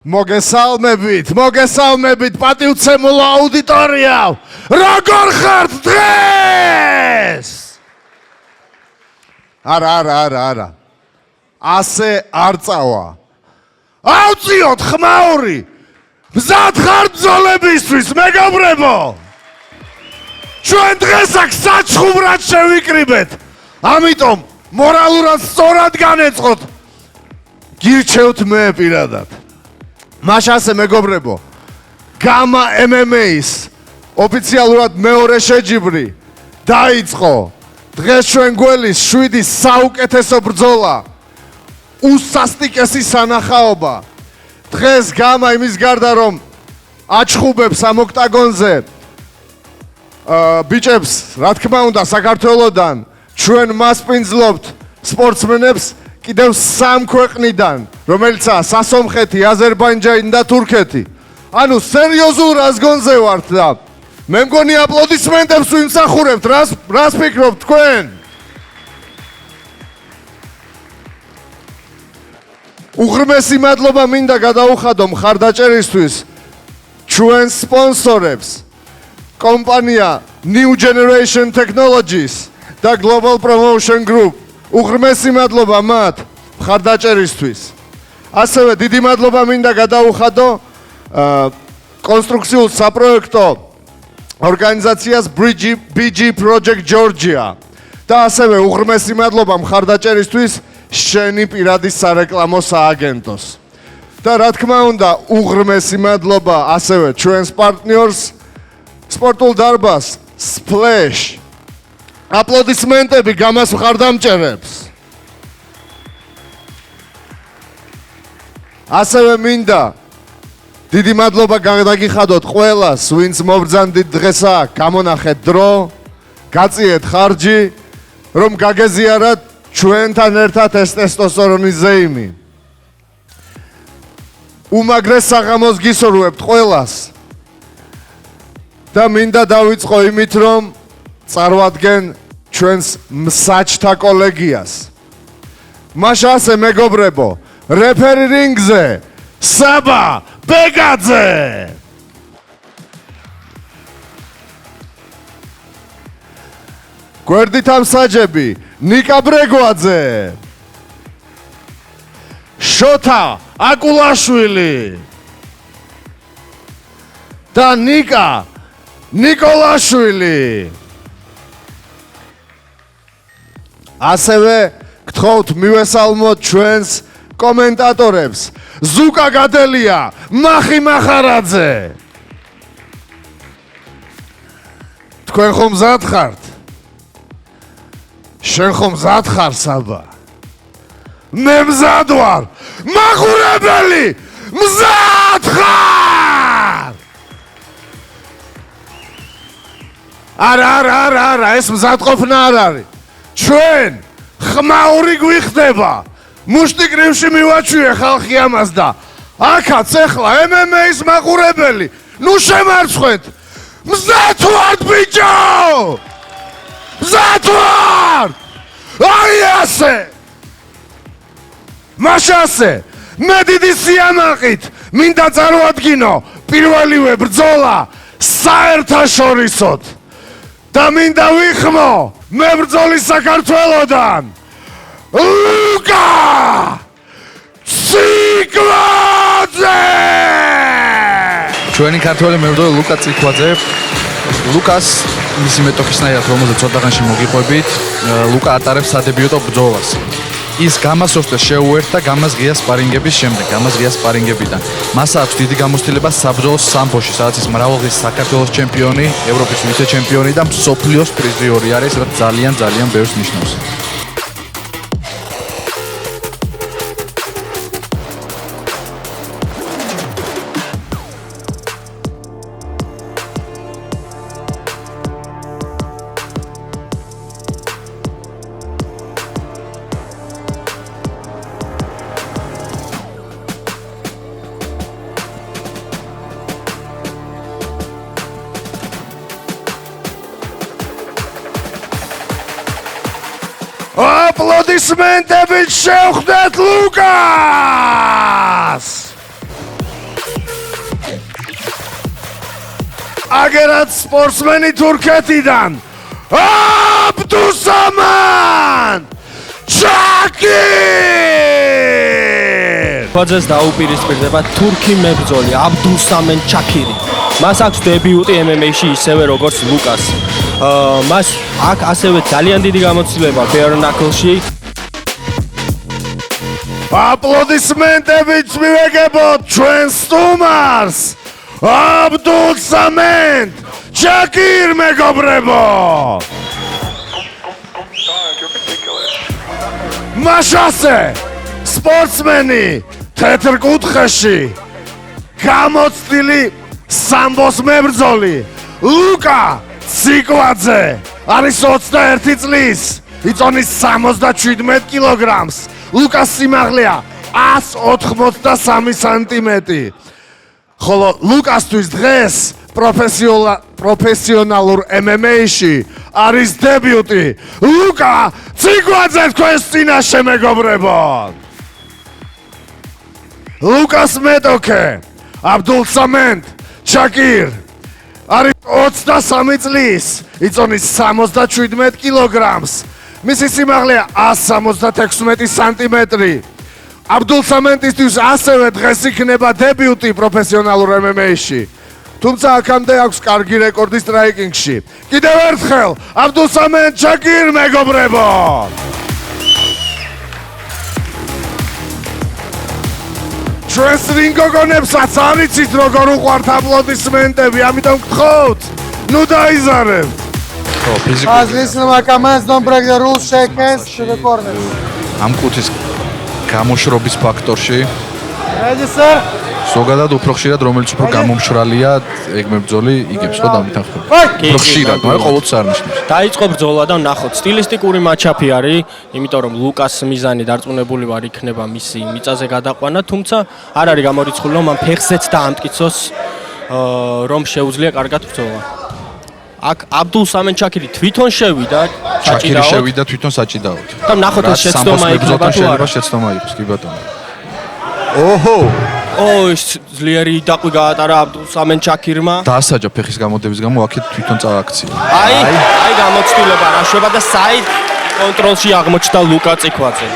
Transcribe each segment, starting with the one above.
მოგესალმებით პატივცემულო აუდიტორიავ, როგორ ხართ დღეს? არა. ასე არ წავა. ავწიოთ ხმაური. მზად ხართ ბრძოლებისთვის, მეგობრებო? ჩვენ დღეს აქ საჩხუმრად შევიკრიბეთ. ამიტომ მორალურად სწორად განეწყოთ. გირჩევთ მე პირადად. მაშასე მეგობრებო, გამა MMA-ის ოფიციალურად მეორე შეჯიბრი დაიწყო. დღეს ჩვენ გველის 7 საუკეთესო ბრძოლა, უსასტიკესი სანახაობა. დღეს გამა იმის გარდა რომ აჩხუბებს ამ ოქტაგონზე ბიჭებს, რა თქმა უნდა, საქართველოდან ჩვენ მასპინძლობთ სპორტსმენებს კიდევ 3 ქვეყნიდან, რომელიცაა სასომხეთი, აზერბაიჯანი და თურქეთი. ანუ სერიოზულ რაზგონზე ვართ და მე მგონი აპლოდისმენტებს ვიმსახურებთ, რას ფიქრობთ თქვენ? უღრმესი მადლობა მინდა გადაუხადო მხარდაჭერისთვის ჩვენ სპონსორებს, კომპანია New Generation Technologies და Global Promotion Group. უღრმესი მადლობა მათ მხარდაჭერისთვის. ასევე დიდი მადლობა მინდა გადაუხადო კონსტრუქციულ საპროექტო ორგანიზაციას BG Project Georgia და ასევე უღრმესი მადლობა მხარდაჭერისთვის შენი პირადი სარეკლამო სააგენტოს. და რა თქმა უნდა, უღრმესი მადლობა ასევე ჩვენს პარტნიორს სპორტულ დარბაზ Splash. აპლოდისმენტები გამას მხარდამჭერებს. ასევე მინდა დიდი მადლობა გადაგიხადოთ ყველას, ვინც მობრძანდით დღესა, გამონახეთ დრო, გაწიეთ ხარჯი, რომ გაგეზიარათ ჩვენთან ერთად ეს ტესტოსტერონის ზეიმი. უმაგრეს საღამოს გისურვებთ ყველას. და მინდა დავიწყო იმით, რომ წარვადგენ ჩვენს მსაჯთა კოლეგიას. მაშასე მეგობრებო, რეფერი რინგზე საბა ბეგაძე. გვერდით ამსაჯები ნიკა ბრეგვაძე, შოთა აკულაშვილი და ნიკა ნიკოლაშვილი. ასევე გთხოვთ მივესალმოთ ჩვენს კომენტატორებს, ზუკა გადელია, მახი მახარაძე. თქვენ ხომ მზად ხართ? შენ ხომ მზად ხარ საბა? მე მზად ვარ, მაყურებელი, მზად ხარ? არა, ეს მზადყოფნა არ არის. ჩვენ ხმაური გვიხდება. მუშტიკრივში მივაჩვიე ხალხი ამას და აქაც ეხლა MMA-ის მაყურებელი, ნუ შემარცხვეთ. მზად ვართ ბიჭო! მზად ვართ! აი ასე! მაშასე, მე დიდი სიამაყით მინდა წარვადგინო პირველივე ბრძოლა საერთაშორისოდ და მინდა ვიხმო მებრძოლის საქართველოდან ლუკა ციკვაძე. ჩვენი ქართველი მებრძოლი ლუკა ციკვაძე. ლუკას მისი მეტოქისნაირად რომელზეც ცოტაღანში მოგიყვებით, ლუკა ატარებს სადებიუტო ბრძოლას. ის გამასოსტეს შეუერთდა გამას ღია სპარინგების შემდეგ, გამას ღია სპარინგებიდან. მას აქვს დიდი გამოცდილება საბრძოლო სამბოში, სადაც ის მრავალგზის საქართველოს ჩემპიონი, ევროპის ვიცე-ჩემპიონი და მსოფლიოს პრიზიორი არის, რაც ძალიან ბევრს ნიშნავს. აპლოდისმენტებით შევხვდეთ ლუკას. აგერად სპორტსმენი თურქეთიდან აბდუსამან ჩაკირ! ფოძეს დაუპირისპირდება თურქი მებრძოლი აბდუსამენ ჩაკირი. მას აქვს დებიუტი MMA-ში ისევე როგორც ლუკას. მას აქვს ასევე ძალიან დიდი გამოცდილება bare knuckle-ში. აპლოდისმენტებით მივეგებოთ ჩვენ სტუმარს აბდუსამენ ჩაკირ მეგობრებო! მაშასე სპორტსმენი თეთრ კუთხეში გამოცდილი სამბოს მებრძოლი ლუკა ციკვაძე არის 21 წლის, იწონის 77 კილოგრამს. ლუკას სიმაღლეა 183 სანტიმეტრი. ხოლო ლუკასთვის დღეს პროფესიონალურ MMA-ში არის დებიუტი ლუკა ციკვაძე თქვენს წინაშე მეგობრებო. ლუკას მეტოქე აბდულსამენ ჩაკირ არის 23 წლის, იწონის 77 კილოგრამს. მისი სიმაღლეა 176 სანტიმეტრი. აბდულსამენტისთვის ასევე დღეს იქნება დებიუტი პროფესიონალურ MMA-ში. თუმცა აქამდე აქვს კარგი რეკორდი სტრაიკინგში. კიდევ ერთხელ აბდულსამენ ჩაკირ მეგობრებო! ჩვენს რინგოგონებსაც არიცით როგორ უყვართ აპლოდისმენტები, ამიტომ გთხოვთ, ნუ დაიზარებთ. As listener commands, don't break the rules, shake hands to the corner. ამ კუთხის გამოშრობის ფაქტორში Ready, sir? ზოგადად უფრო ხშირად რომელიც უფრო გამომშრალია ეგ მებრძოლი იგებს ხო დამითანხმება. უფრო ხშირად, მაგრამ ყოველთვის არ ნიშნავს. დაიწყო ბრძოლა და ვნახოთ სტილისტიკური матჩაპი არის, იმიტომ რომ ლუკას მიზანი დარწმუნებული ვარ იქნება მისი მიწაზე გადაყვანა, თუმცა არ არის გამორიცხული რომ მან ფეხზეც დაამტკიცოს რომ შეუძლია კარგად ბრძოლა. აქ აბდულსამენ ჩაკირი თვითონ შევიდა ჩაკირი შევიდა თვითონ საჭიდაოდ. და ვნახოთ ეს შეცდომა იქნება თუ არა. შეცდომა იყოს, კი ბატონო. ოჰო! ის ძლიერი დაყვი გაატარა აბდულსამენ ჩაკირმა. დაასაჯა ფეხის გამოდების გამო აქეთ თვითონ წააქცია. აი გამოცდილება რაშვება და საიდ კონტროლში აღმოჩნდა ლუკა ციკვაძე.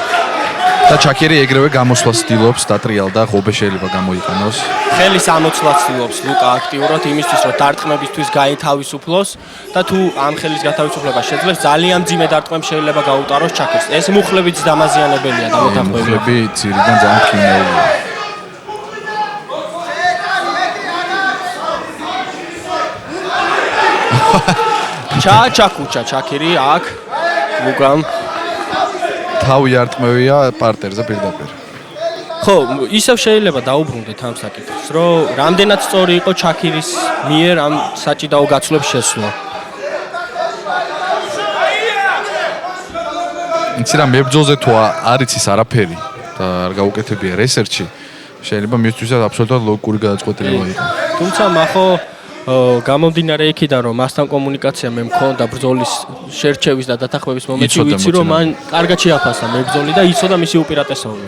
და ჩაკირი ეგრევე გამოსვლას ცდილობს, დატრიალდა, ღობე შეიძლება გამოიყენოს. ხელის ამოცვლას ცდილობს ლუკა აქტიურად იმისთვის, რომ დარტყმებისთვის გაითავისუფლოს და თუ ამ ხელის გათავისუფლება შეძლებს, ძალიან მძიმე დარტყმები შეიძლება გაუტაროს ჩაკირს. ეს მუხლებიც დამაზიანებელია დამოთანხმებული. მუხლები ძირიდან ძალიან ქიმიაულია. ჩაკუჩა ჩაკირი აქ ლუკამ თავი არტყმევია პარტერზე პირდაპირ. ხო, ისევ შეიძლება დაუბრუნდეთ ამ საკითხს, რომ რამდენად სწორი იყო ჩაკირის მიერ ამ საჭიდაო გაცვლებს შესვლა. იცი რა მებრძოლზე თუ არ იცის არაფერი და არ გაუკეთებია რესერჩი, შეიძლება მისთვის აბსოლუტურად ლოგიკური გადაწყვეტილება იყოს. თუმცა მახო გამომდინარე იქიდან რომ მასთან კომუნიკაცია მე მქონდა ბრძოლის შერჩევის და დათანხმების მომენტში ვიცი რომ მან კარგად შეაფასა მებრძოლი და იცოდა მისი უპირატესობა.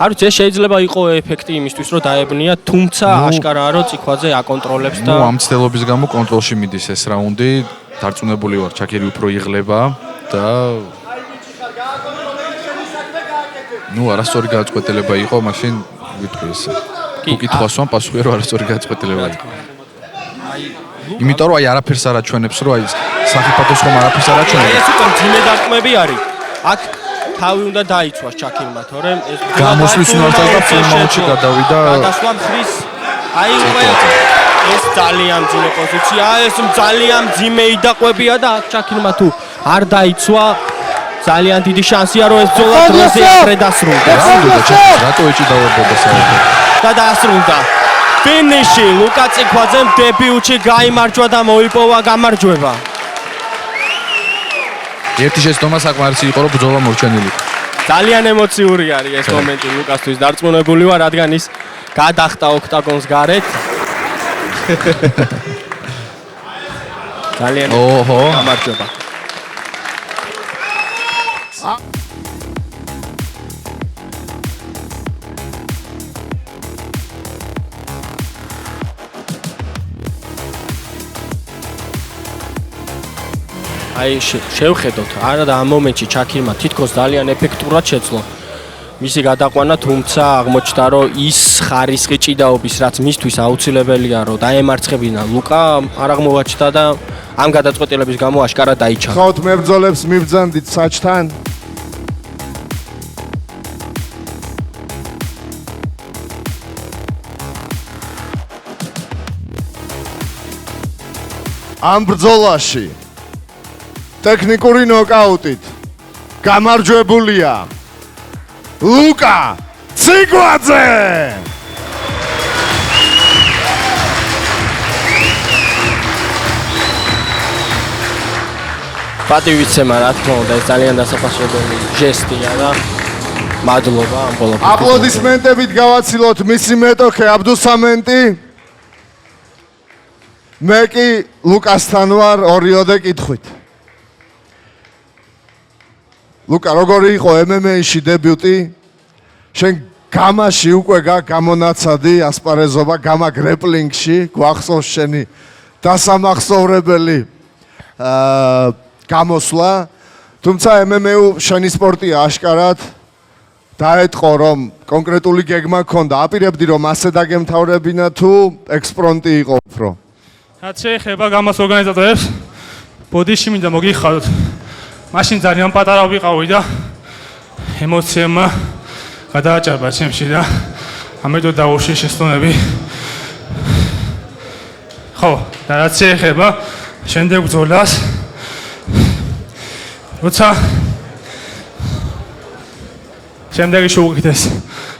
არ ვიცი ეს შეიძლება იყოს ეფექტი იმისთვის რომ დაებნია, თუმცა აშკარაა რომ ციკვაძე აკონტროლებს და ამ ცდელობის გამო კონტროლში მიდის ეს რაუნდი, დარწმუნებული ვარ ჩაკირი უფრო იღლება და არასწორი გადაწყვეტილება იყო, მაშინ ვიტყვი ესე. თუ კითხვას ვამ პასუხი რომ არასწორი გადაწყვეტილება იყო. იმიტომ რომ არაფერს არ აჩვენებს რომ საფეხბურთოს ხომ არაფერს არ აჩვენებს. ეს უკვე ძიმე დარტყმები არის. აქ თავი უნდა დაიცვას ჩაკირმა, თორემ ეს გამოსვლის უნარსა და ფულმაუნტში გადავიდა. გადასვლა მხრის უკვე ეს ძალიან ძიმე პოზიციაა, ეს ძალიან ძიმე იდაყვებია და აქ ჩაკირმა თუ არ დაიცვა ძალიან დიდი შანსია რომ ეს ბრძოლა დროზე აღრე დასრულდეს. რატო ეჭიდავებოდა საერთოდ? და დაასრულდა. ფინიში ლუკა ციკვაძემ დებიუტში გაიმარჯვა და მოიპოვა გამარჯვება. ერთი შეცდომა საკმარისი იყო რომ ბრძოლა მორჩენილი. ძალიან ემოციური არის ეს მომენტი ლუკასთვის დარწმუნებული ვარ, რადგან ის გადახტა ოქტაგონს გარეთ. ძალიან გამარჯვება. აი შევხედოთ, არა და ამ მომენტში ჩაქირმა თითქოს ძალიან ეფექტურად შეძლო მისი გადაყვანა, თუმცა აღმოჩნდა, რომ ის ხარისხი ჭიდაობის, რაც მისთვის აუცილებელია, რომ დაემარცხებინა ლუკა, არ აღმოვაჩნდა და ამ გადაწყვეტილების გამო აშკარად დაიჩაღა. ხავთ მებრძოლებს მიბრძანდით საჭთან. ამ ბრძოლაში ტექნიკური ნოკაუტით გამარჯვებულია ლუკა ციკვაძე. პატივიცემა, რა თქმა უნდა, ეს ძალიან დასაფასებელი ჟესტია და მადლობა ამ ყველაფერს. აპლოდისმენტებით გავაცილოთ მისი მეტოქე აბდუსამენტი. მე კი ლუკასთან ვარ 2-ოდე კითხვით. ლუკა, როგორი იყო MMA-ში დებიუტი? შენ გამაში უკვე გამონაცადი ასპარეზობა, გამა გრეპლინგში, გვახსოვს შენი დასამახსოვრებელი გამოსვლა. თუმცა MMA შენი სპორტია აშკარად. დაეთყო, რომ კონკრეტული გეგმა ჰქონდა. აპირებდი, რომ ასე დაგემთავრებინა თუ ექსპრონტი იყო უფრო? რაც შეეხება გამას ორგანიზატორებს, ბოდიში მინდა მოგიხაროთ. მაშინ ძალიან პატარა ვიყავი და ემოციებმა გადააჭარბა ჩემში და ამიტომ დაუშვი შეცდომები. ხო, და რაც შეეხება შემდეგ ბრძოლას, როცა შემდეგი შევუკეთეს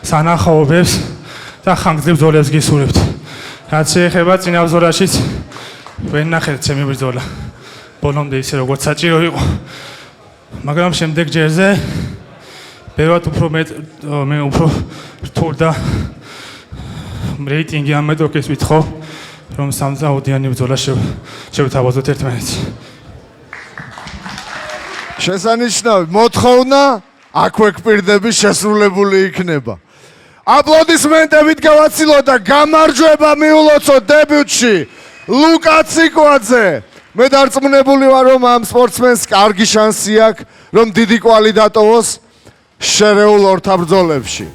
სანახაობებს და ხანგრძლივ ბრძოლებს გისურვებთ. რაც შეეხება წინა ბრძოლაშიც ვერ ნახეთ ჩემი ბრძოლა. ბოლომდე ისე როგორც საჭირო იყო. მაგრამ შემდეგ ჯერზე ბევრად უფრო მე უფრო რთულ და რეიტინგი ამ მეტოქეს ვითხოვ, რომ 30-იანი ბრძოლა შევთავაზოთ ერთმანეთს. შესანიშნავი მოთხოვნა აქვე გპირდები შესრულებული იქნება. აპლოდისმენტებით გავაცილოთ და გამარჯვება მიულოცოთ დებიუტში ლუკა ციკვაძე. მე დარწმუნებული ვარ, რომ ამ სპორტსმენს კარგი შანსი აქვს, რომ დიდი კვალი დატოვოს შერეულ ორთაბრძოლებში.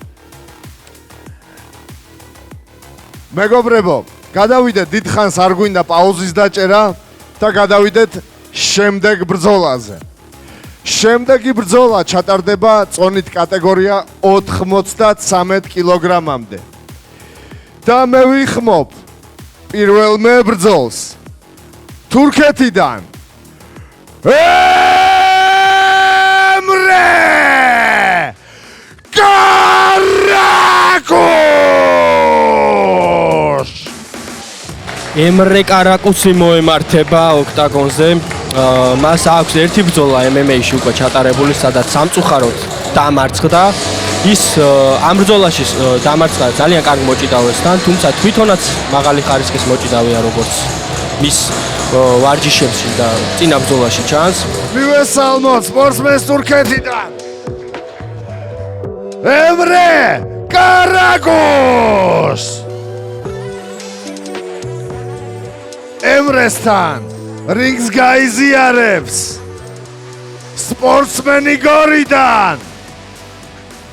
მეგობრებო, გადავიდეთ, დიდხანს არ გვინდა პაუზის დაჭერა და გადავიდეთ შემდეგ ბრძოლაზე. შემდეგი ბრძოლა ჩატარდება წონით კატეგორია 93 კილოგრამამდე. და მე ვიხმობ პირველ მებრძოლს თურქეთიდან ემრე კარაკუს. ემრე კარაკუსი მოემართება ოქტაგონზე. მას აქვს ერთი ბრძოლა MMA-ში უკვე ჩატარებული, სადაც სამწუხაროდ დამარცხდა. ის ამ ბრძოლაში დამარცხდა ძალიან კარგ მოჭიდავესთან, თუმცა თვითონაც მაღალი ხარისხის მოჭიდავეა, როგორც მის ვარჯიშებში და წინა ბრძოლაში ჩანს. მივესალმოთ სპორტსმენს თურქეთიდან ემრე კარაკუს. ემრესთან რინგს გაიზიარებს სპორტსმენი გორიდან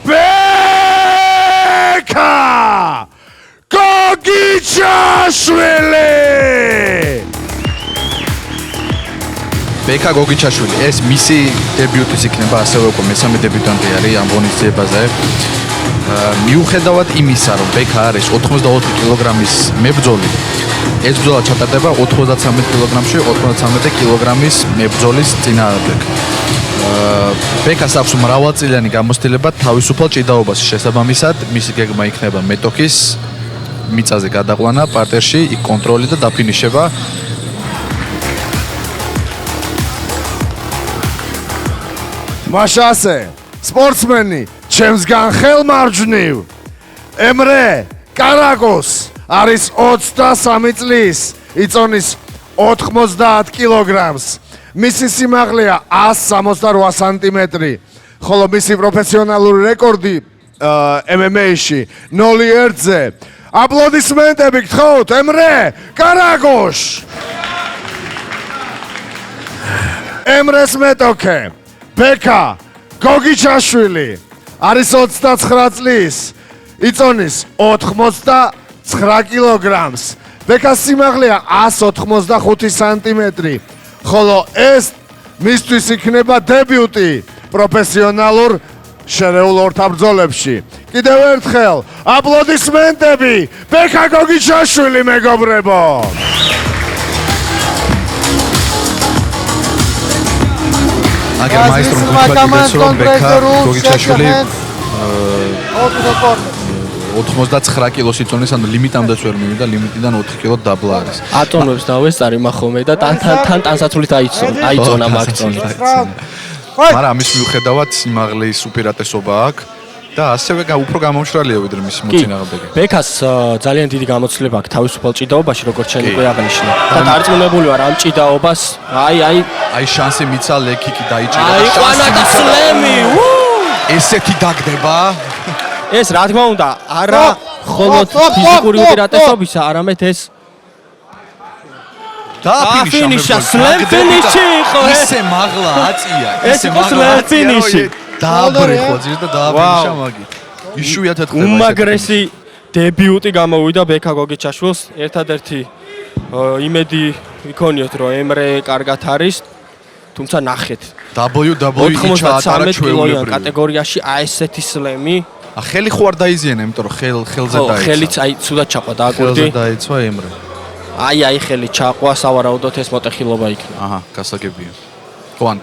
ბეკა გოგიჩაშვილი. ბეკა გოგიჩაშვილი, ეს მისი დებიუტის იქნება, ასევე უკვე მესამე დებიუტანტი არის ამ ღონისძიებაზე. მიუხედავად იმისა, რომ ბეკა არის 84 კილოგრამის მებრძოლი, ეს ბრძოლა ჩატარდება 93 კილოგრამში, 93 კილოგრამის მებრძოლის წინააღმდეგ. ბეკას აქვს მრავალწლიანი გამოცდილება თავისუფალ ჭიდაობაში, შესაბამისად, მისი გეგმა იქნება მეტოქის მიწაზე გადაყვანა პარტერში, იქ კონტროლი და დაფინიშება. მაშასე სპორტსმენი ჩემსგან ხელმარჯვნივ ემრე კარაკუს არის 23 წლის, იწონის 90 კილოგრამს. მისი სიმაღლეა 168 სანტიმეტრი, ხოლო მისი პროფესიონალური რეკორდი MMA-ში 0-1-ზე. აპლოდისმენტები გთხოვთ ემრე კარაკუს. ემრეს მეტოქე ბექა გოგიჩაშვილი არის 29 წლის იწონის 89 კილოგრამს ბექას სიმაღლეა 185 სანტიმეტრი ხოლო ეს მისთვის იქნება დებიუტი პროფესიონალურ შერეულ ორთაბრძოლებში კიდევ ერთხელ აპლოდისმენტები ბექა გოგიჩაშვილი მეგობრებო აგერ მაესტრომ გუჩვაჭიდეს რომ ბექა გოგიჩაშვილი 89 კილოს იწონის, ანუ ლიმიტამდეც ვერ მივიდა, ლიმიტიდან 4 კილო დაბლა არის. ატონებს დავესწარი მახომე და თან ტანსაცვლით აიწონა მაგწონი. მაგრამ ამის მიუხედავად სიმაღლის უპირატესობა აქვს და ასევე უფრო გამომშრალია ვიდრე მისი მოწინააღმდეგე. ბექას ძალიან დიდი გამოცდილება აქვს თავისუფალ ჭიდაობაში, როგორც შენ უკვე აღნიშნე. და დარწმუნებული ვარ ამ ჭიდაობას, აი შანსი მიცა ლეკიკი დაიჭირა და შანსი და სლემი. ესეთი დაგდება. ეს რა თქმა უნდა, არა მხოლოდ ფიზიკური უპირატესობისა, არამედ ეს ფინიშა, სლემ ფინიში იყო. ისე მაღლა აწია, ისე მაღლა ფინიში. დააბრეხო ძირ და დააფინიშა მაგით. იშვიათად ხდება. უმაგრესი დებიუტი გამოვიდა ბექა გოგიჩაშვილს. ერთადერთი იმედი ვიქონიოთ, რომ ემრე კარგად არის. თუმცა ნახეთ. WWE ჩაატარა ჩვეულებრივ კატეგორიაში ესეთი სლემი. ხელი ხო არ დაიზიანა, იმიტომ რომ ხელზე დაიცა. ხელიც ცუდად ჩაყვა და აკურდი. ხელზე დაიცვა ემრე. აი ხელი ჩაყვა, სავარაუდოდ ეს მოტეხილობა იქნება. აჰა, გასაგებია. ხო, ან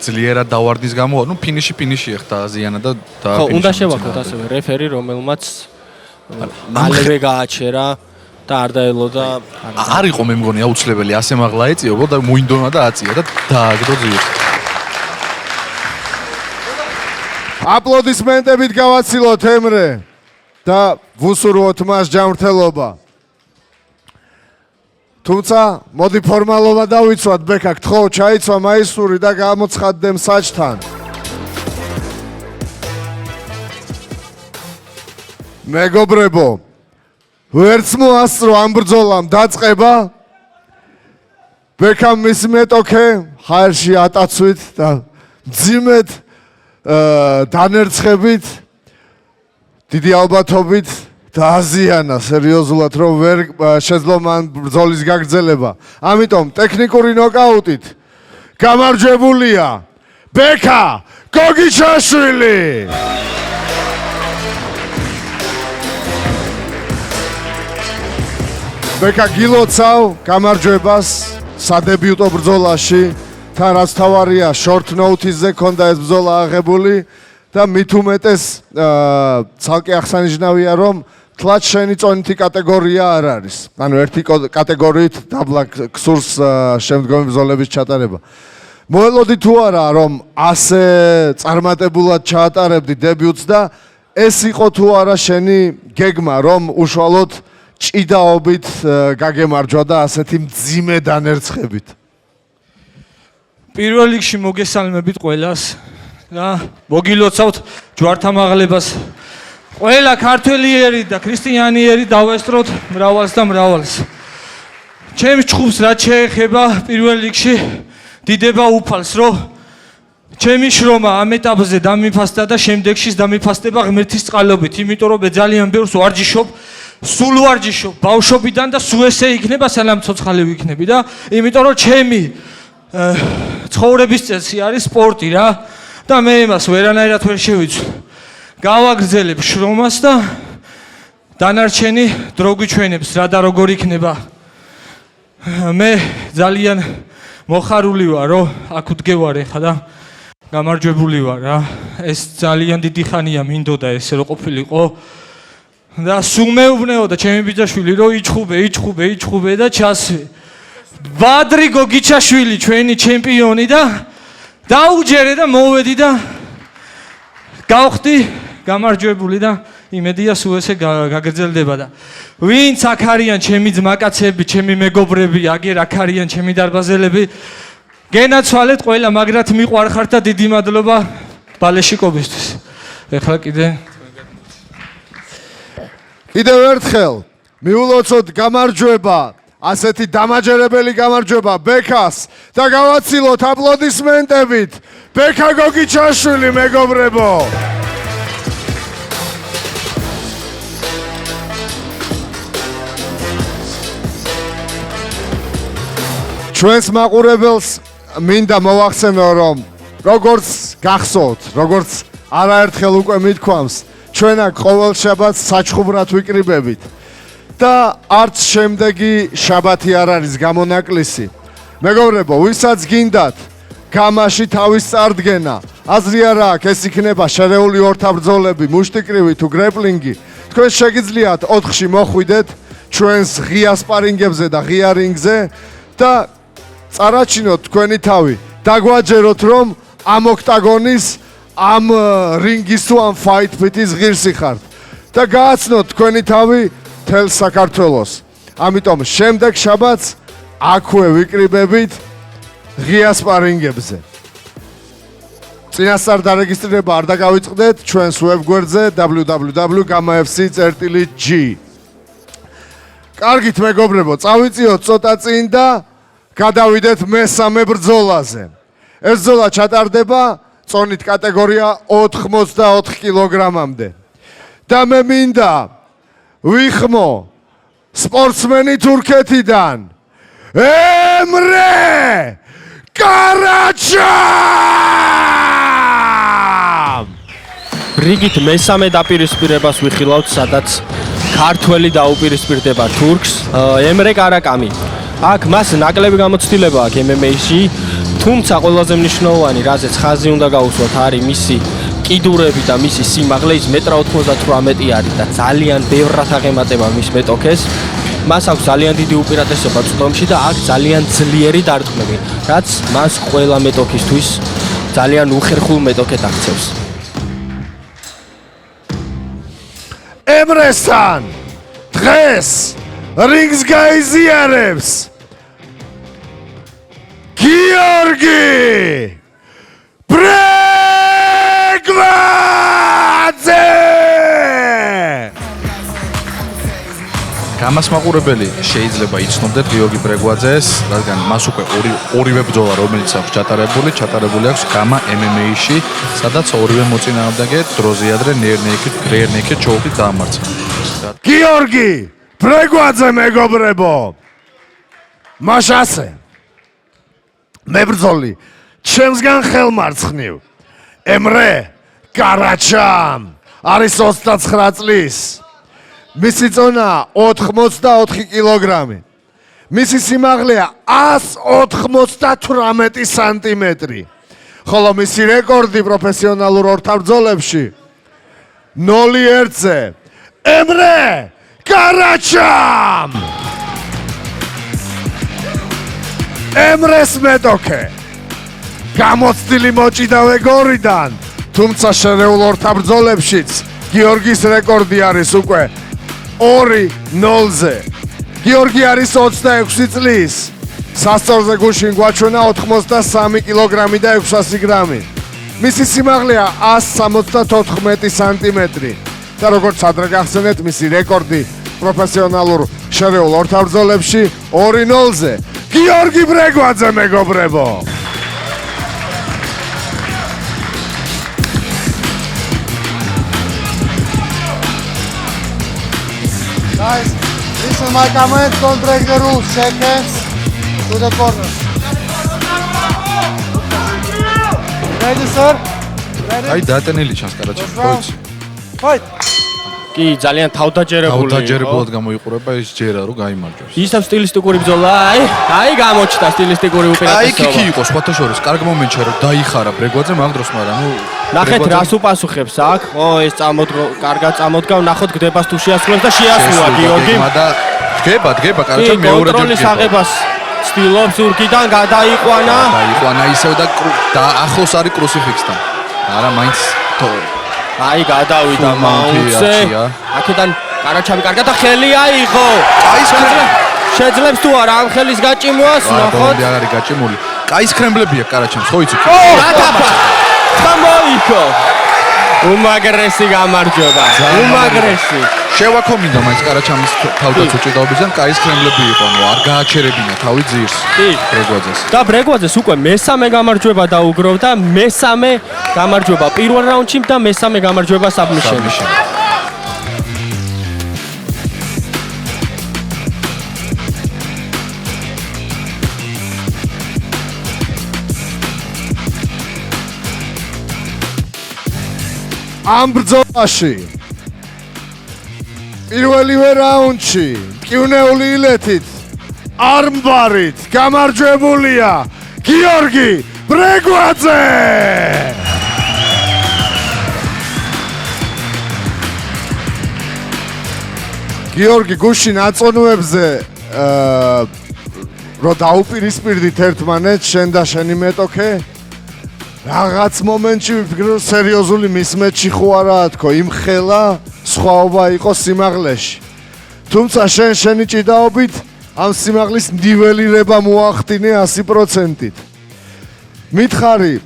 ძლიერად დავარდის გამო, ნუ ფინიში ახლა აზიანა და ხო, უნდა შევაქოთ ასევე რეფერი, რომელმაც მალევე გააჩერა და არ დაელოდა. არ იყო მე მგონი აუცილებელი ასე მაღლა ეწიო და მოინდონა და აწია და დააგდო ძირს. აპლოდისმენტებით გავაცილოთ ემრე და ვუსურვოთ მას ჯანმრთელობა. თუმცა მოდი ფორმალობა დავიცვათ ბექა გთხოვ ჩაიცვა მაისური და გამოცხადდე მსაჯთან. მეგობრებო, ვერც მოასწრო ამ ბრძოლამ დაწყება. ბექამ მის მეტოქე ჰაერში ატაცვით და მძიმედ დანერცხებით დიდი ალბათობით დააზიანა სერიოზულად რომ ვერ შეძლო მან ბრძოლის გაგრძელება. ამიტომ ტექნიკური ნოკაუტით გამარჯვებულია ბექა გოგიჩაშვილი. ბექა გილოცავ გამარჯვებას სადებიუტო ბრძოლაში. თან რაც თავარია short notice-ზე ქონდა ეს ბრძოლა აღებული და მით უმეტეს ცალკე აღსანიშნავია რომ თლაც შენი წონითი კატეგორია არ არის. ანუ ერთი კატეგორიით დაბლა ქსურს შემდგომი ბრძოლების ჩატარება. მოელოდი თუ არა რომ ასე წარმატებულად ჩაატარებდი დებიუტს და ეს იყო თუ არა შენი გეგმა რომ უშუალოდ ჭიდაობით გაგემარჯვა და ასეთი მძიმე დანერცხებით. პირველ რიგში მოგესალმებით ყველას და მოგილოცავთ ჯვართამაღლებას. ყველა ქართველიერი და ქრისტიანიერი დავესწროთ მრავალს და მრავალს. ჩემს ჭხუბს რაც შეეხება პირველ რიგში დიდება უფალს, რომ ჩემი შრომა ამ ეტაპზე დამიფასდა და შემდეგში დამიფასდება ღმერთის წყალობით, იმიტომ რომ ძალიან ბევრს ვარჯიშობ, სულ ვარჯიშობ ბავშვობიდან და სულ ესე იქნება სანამ ცოცხალი ვიქნები და იმიტომ რომ ჩემი ცხოვრების წესი არის სპორტი რა და მე იმას ვერანაირად ვერ შევიცვლი. გავაგრძელებ შრომას და დანარჩენი დრო გვიჩვენებს რა და როგორ იქნება. მე ძალიან მოხარული ვარ რომ აქ ვდგევარ ახლა და გამარჯვებული ვარ რა. ეს ძალიან დიდი ხანია მინდოდა ესე რომ ყოფილიყო და სულ მეუბნეოდა ჩემი ბიძაშვილი რომ იჭხუბე და ჩასვე. ბადრი გოგიჩაშვილი ჩვენი ჩემპიონი და დაუჯერე და მოვედი და გავხდი გამარჯვებული და იმედია სულ ესე გაგრძელდება და ვინც აქ არიან ჩემი ძმაკაცები, ჩემი მეგობრები, აგერ აქ არიან ჩემი დარბაზელები, გენაცვალეთ ყველა, მაგრად მიყვარხართ და დიდი მადლობა ბალეშიკობისთვის. ეხლა კიდევ ერთხელ მიულოცოთ გამარჯვება ასეთი დამაჯერებელი გამარჯვება ბექას და გავაცილოთ აპლოდისმენტებით ბექა გოგიჩაშვილი მეგობრებო. ჩვენს მაყურებელს მინდა მოვახსენო, რომ როგორც გახსოვთ, როგორც არაერთხელ უკვე მithქვამს, ჩვენ აქ ყოველ შაბათს საჩხუბრად ვიკრიბებით და არც შემდეგი შაბათი არ არის გამონაკლისი. მეგობრებო, ვისაც გინდათ გამაში თავის წარდგენა, აზრი არა აქვს, ეს იქნება შერეული ორთაბრძოლები, მუშტიკრივი თუ გრეპლინგი. თქვენ შეგიძლიათ 4-ში მოხვიდეთ ჩვენს ღია სპარინგებზე და ღია რინგზე და წარაჩინოთ თქვენი თავი. დაგვაჯეროთ, რომ ამ ოქტაგონის, ამ რინგის თუ ამ ფაით ფიტის ღირსი ხართ და გააცნოთ თქვენი თავი მთელ საქართველოს. ამიტომ შემდეგ შაბათს აქვე ვიკრიბებით ღია სპარინგებზე. წინასწარ დარეგისტრირება არ დაგავიწყდეთ ჩვენს ვებგვერდზე www.gamafc.g. კარგით მეგობრებო, წავიწიოთ ცოტა წინ და გადავიდეთ მესამე ბრძოლაზე. ეს ბრძოლა ჩატარდება წონით კატეგორია 84 კილოგრამამდე. და მე მინდა ვიხმო სპორტსმენი თურქეთიდან ემრე კარაჩამ! რიგით მესამე დაპირისპირებას ვიხილავთ, სადაც ქართველი დაუპირისპირდება თურქს, ემრე კარაკამი. აქ მას ნაკლები გამოცდილება აქვს MMA-ში, თუმცა ყველაზე მნიშვნელოვანი, რაზეც ხაზი უნდა გაუსვათ, არის მისი კიდურები და მისი სიმაღლე, ის 1.98 არის და ძალიან ბევრად აღემატება მის მეტოქეს. მას აქვს ძალიან დიდი უპირატესობა წვდომში და აქვს ძალიან ძლიერი დარტყმები, რაც მას ყველა მეტოქისთვის ძალიან უხერხულ მეტოქეთ აქცევს. ემრესთან დღეს რინგს გაიზიარებს გიორგი ბრეგვაძე! გამასმაყურებელი შეიძლება იცნობდეთ გიორგი ბრეგვაძეს, რადგან მას უკვე ორივე ბრძოლა, რომელიც აქვს ჩატარებული აქვს გამა MMA-ში, სადაც ორივე მოწინააღმდეგე დროზე ადრე ნეირნეიქით ჩოუხით დაამარცხა. გიორგი ბრეგვაძე მეგობრებო, მაშასე მებრძოლი ჩემსგან ხელმარცხნივ ემრე კარაჩამ არის 29 წლის. მისი წონა 84 კილოგრამი. მისი სიმაღლეა 198 სანტიმეტრი. ხოლო მისი რეკორდი პროფესიონალურ ორთაბრძოლებში 0-1-ზე ემრე კარაჩამ! ემრეს მეტოქე გამოცდილი მოჭიდავე გორიდან, თუმცა შერეულ ორთაბრძოლებშიც გიორგის რეკორდი არის უკვე 2-0-ზე. გიორგი არის 26 წლის. სასწორზე გუშინ გვაჩვენა 83 კილოგრამი და 600 გრამი. მისი სიმაღლეა 174 სანტიმეტრი. და როგორც ადრე გახსენეთ, მისი რეკორდი პროფესიონალურ შერეულ ორთაბრძოლებში 2-0-ზე. გიორგი ბრეგვაძე მეგობრებო. Guys, listen my comments, don't break the rules. Shake hands to the corner. Ready, sir? Ready? აი დატენილი ჩანს კარაჩამ, ხო იცი? Fight! კი, ძალიან თავდაჯერებული. თავდაჯერებულად გამოიყურება ის ჯერა, რომ გაიმარჯვოს. ისევ სტილისტიკური ბრძოლა, აი გამოჩნდა სტილისტიკური უპირატესობა. აი კი იყო სხვათა შორის, კარგ მომენტში რომ დაიხარა ბრეგვაძე მაგ დროს, მაგრამ ნახეთ რას უპასუხებს აქ. ო, ეს კარგად წამოდგა, ნახოთ გდებას თუ შეასრულებს და შეასრულა გიორგი. დგება კარაჩამ მეორე ჯერ. კონტროლის აღებას ცდილობს ურკიდან გადაიყვანა. დაიყვანა ისევ და ახლოს არის კრუსიფიქსთან. არა, მაინც აი გადავიდა მაუნტზე. აქედან კარაჩამი კარგად და ხელი აიღო. შეძლებს თუ არა ამ ხელის გაჭიმვას, ნახოთ. არ არის გაჭიმული. კაის კრემბლებია კარაჩამს, ხო იცი? გადაფა. გამოიქო. უმაგრესი გამარჯვება. უმაგრესი. შევაქომინდა მაინც ყარაჩამის თავდაც უჭირდაობისგან კაის კრემლები იყო, არ გააჩერებინა თავი ძირს. კი. ბრეგვაძეს. და ბრეგვაძეს უკვე მესამე გამარჯვება დაუგროვდა, მესამე გამარჯვება პირველ რაუნდში და მესამე გამარჯვება საბმიშენში. ამ ბრძოლაში პირველივე რაუნდში მტკივნეული ილეთით armbarით გამარჯვებულია გიორგი ბრეგვაძე. გიორგი გუშინ აწონუებზე რო დაუპირისპირდით ერთმანეთს შენ და შენი მეტოქე რაღაც მომენტში ვიფიქრე რომ სერიოზული მის მეჩი ხო არაა თქო იმ ხელა სხვაობა იყო სიმაღლეში. თუმცა შენი ჭიდაობით ამ სიმაღლის ნიველირება მოახდინე 100%-ით. მითხარი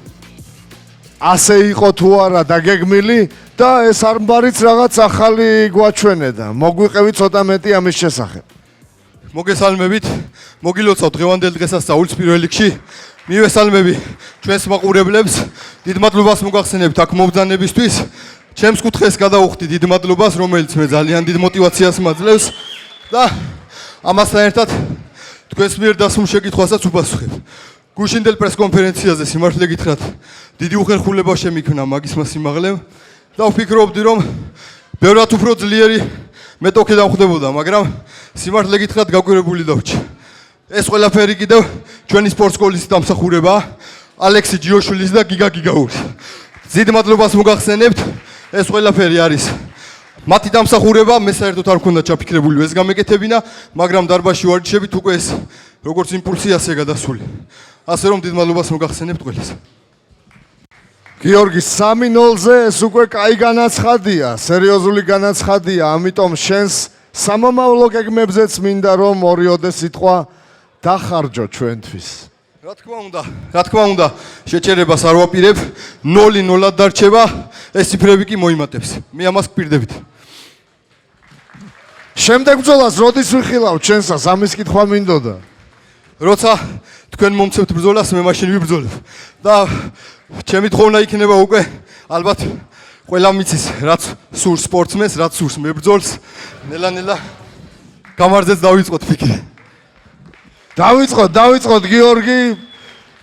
ასე იყო თუ არა დაგეგმილი და ეს armbarიც რაღაც ახალი გვაჩვენედა. მოგვიყევი ცოტა მეტი ამის შესახებ. მოგესალმებით, მოგილოცავთ დღევანდელ დღესასწაულს პირველ რიგში. მივესალმები ჩვენს მაყურებლებს, დიდ მადლობას მოგახსენებთ აქ მომბრძანებისთვის. ჩემს კუთხეს გადავუხდი დიდ მადლობას, რომელიც მე ძალიან დიდ мотиваციას მაძლევს და ამასთან ერთად თქვენს მიერ დასმულ შეკითხვასაც უპასუხებ. გუშინდელ პრესკონფერენციაზე სიმართლე გითხრათ, დიდი უხერხულება შემიქმნა მაგისმა სიმაღლემ და ვფიქრობდი რომ ბევრად უფრო ძლიერი მეტოქე დამხვდებოდა, მაგრამ სიმართლე გითხრათ გაგვირებული დავრჩი. ეს ყველაფერი კიდევ ჩვენი სპორტ სკოლის დამსახურებაა, ალექსი ჯიოშვილის და გიგა გიგაურის. დიდ მადლობას მოგახსენებთ, ეს ყველაფერი არის მათი დამსახურება, მე საერთოდ არ მქონდა ჩაფიქრებული ეს გამეკეთებინა, მაგრამ დარბაზში ვარჯიშებით უკვე ეს როგორც იმპულსი ასე გადასული. ასე რომ დიდ მადლობას მოგახსენებთ ყველას. გიორგი 3-0-ზე ეს უკვე კაი განაცხადია, სერიოზული განაცხადია, ამიტომ შენს სამომავლო გეგმებზეც მინდა რომ ორიოდე სიტყვა დახარჯო ჩვენთვის. რა თქმა უნდა, შეჭერებას არ ვაპირებ, 0-0 დარჩება, ეს ციფრები კი მოიმატებს. მე ამას გპირდებით. შემდეგ ბრძოლას როდის ვიხილავთ ჩვენსას ამის კითხვა მინდოდა. როცა თქვენ მომცემთ ბრძოლას, მე მაშინ ვიბრძოლებ. და ჩემი თხოვნა იქნება უკვე ალბათ ყველა მიცის, რაც სურს სპორტსმენს, რაც სურს მებრძოლს, ნელა-ნელა გამარჯვებას დავიწყოთ ფიქრი. დავიწყოთ გიორგი.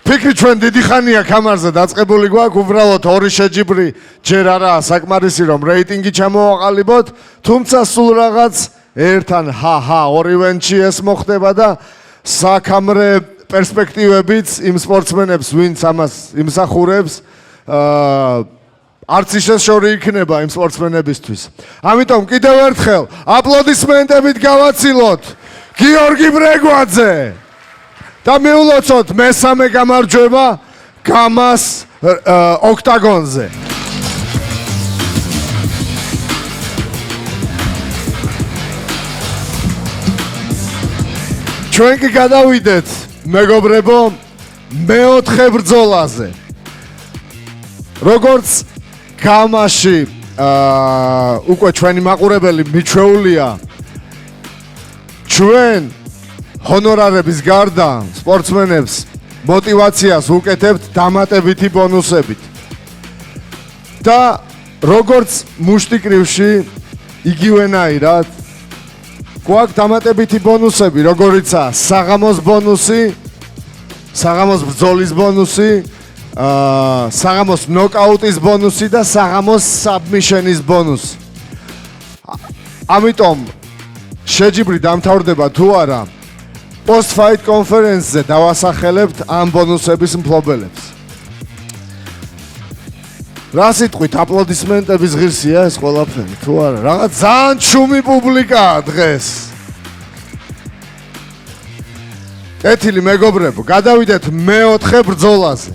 ფიქრი ჩვენ დიდი ხანია კამარზე დაწყებული გვაქვს, უბრალოდ ორი შეჯიბრი ჯერ არაა საკმარისი რომ რეიტინგი ჩამოვაყალიბოთ, თუმცა სულ რაღაც ერთთან ორი ვენჩი ეს მოხდება და საკამრე პერსპექტივებიც იმ სპორტსმენებს, ვინც ამას იმსახურებს, არც ისე შორი იქნება იმ სპორტსმენებისთვის. ამიტომ კიდევ ერთხელ აპლოდისმენტებით გავაცილოთ გიორგი ბრეგვაძე და მიულოცოთ მესამე გამარჯვება გამას ოქტაგონზე. ჩვენ კი გადავიდეთ მეგობრებო მეოთხე ბრძოლაზე. როგორც გამაში უკვე ჩვენი მაყურებელი მიჩვეულია, ჩვენ ჰონორარების გარდა სპორტსმენებს мотиваციას უკეთებთ დამატებითი ბონუსებით. და როგორც მუშტიკრივში იგივენაირად გვაქვს დამატებითი ბონუსები, როგორიცაა საღამოს ბონუსი, საღამოს ბრძოლის ბონუსი, საღამოს ნოკაუტის ბონუსი და საღამოს საბმიშენის ბონუსი. ამიტომ შეჯიბრი დამთავრდება თუ არა, post-fight კონფერენცზე დავასახელებთ ამ ბონუსების მფლობელებს. რა სიტყვით, აპლოდისმენტების ღირსია ეს ყველაფერი თუ არა? რაღაც ძალიან ჩუმი პუბლიკაა დღეს. კეთილი მეგობრებო, გადავიდეთ მეოთხე ბრძოლაზე.